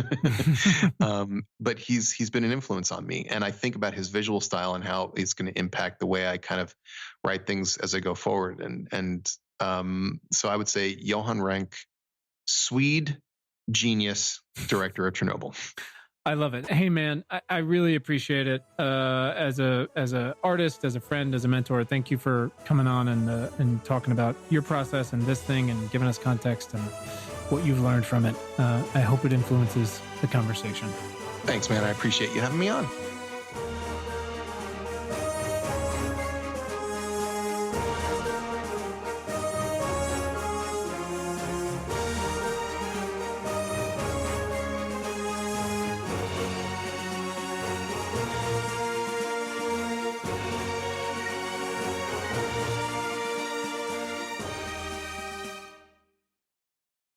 But he's been an influence on me. And I think about his visual style and how it's going to impact the way I kind of write things as I go forward. And so I would say Johan Renck, Swede, genius, director of Chernobyl. I love it. Hey man, I really appreciate it. As a artist, as a friend, as a mentor, thank you for coming on and talking about your process and this thing and giving us context and what you've learned from it. I hope it influences the conversation. Thanks, man. I appreciate you having me on.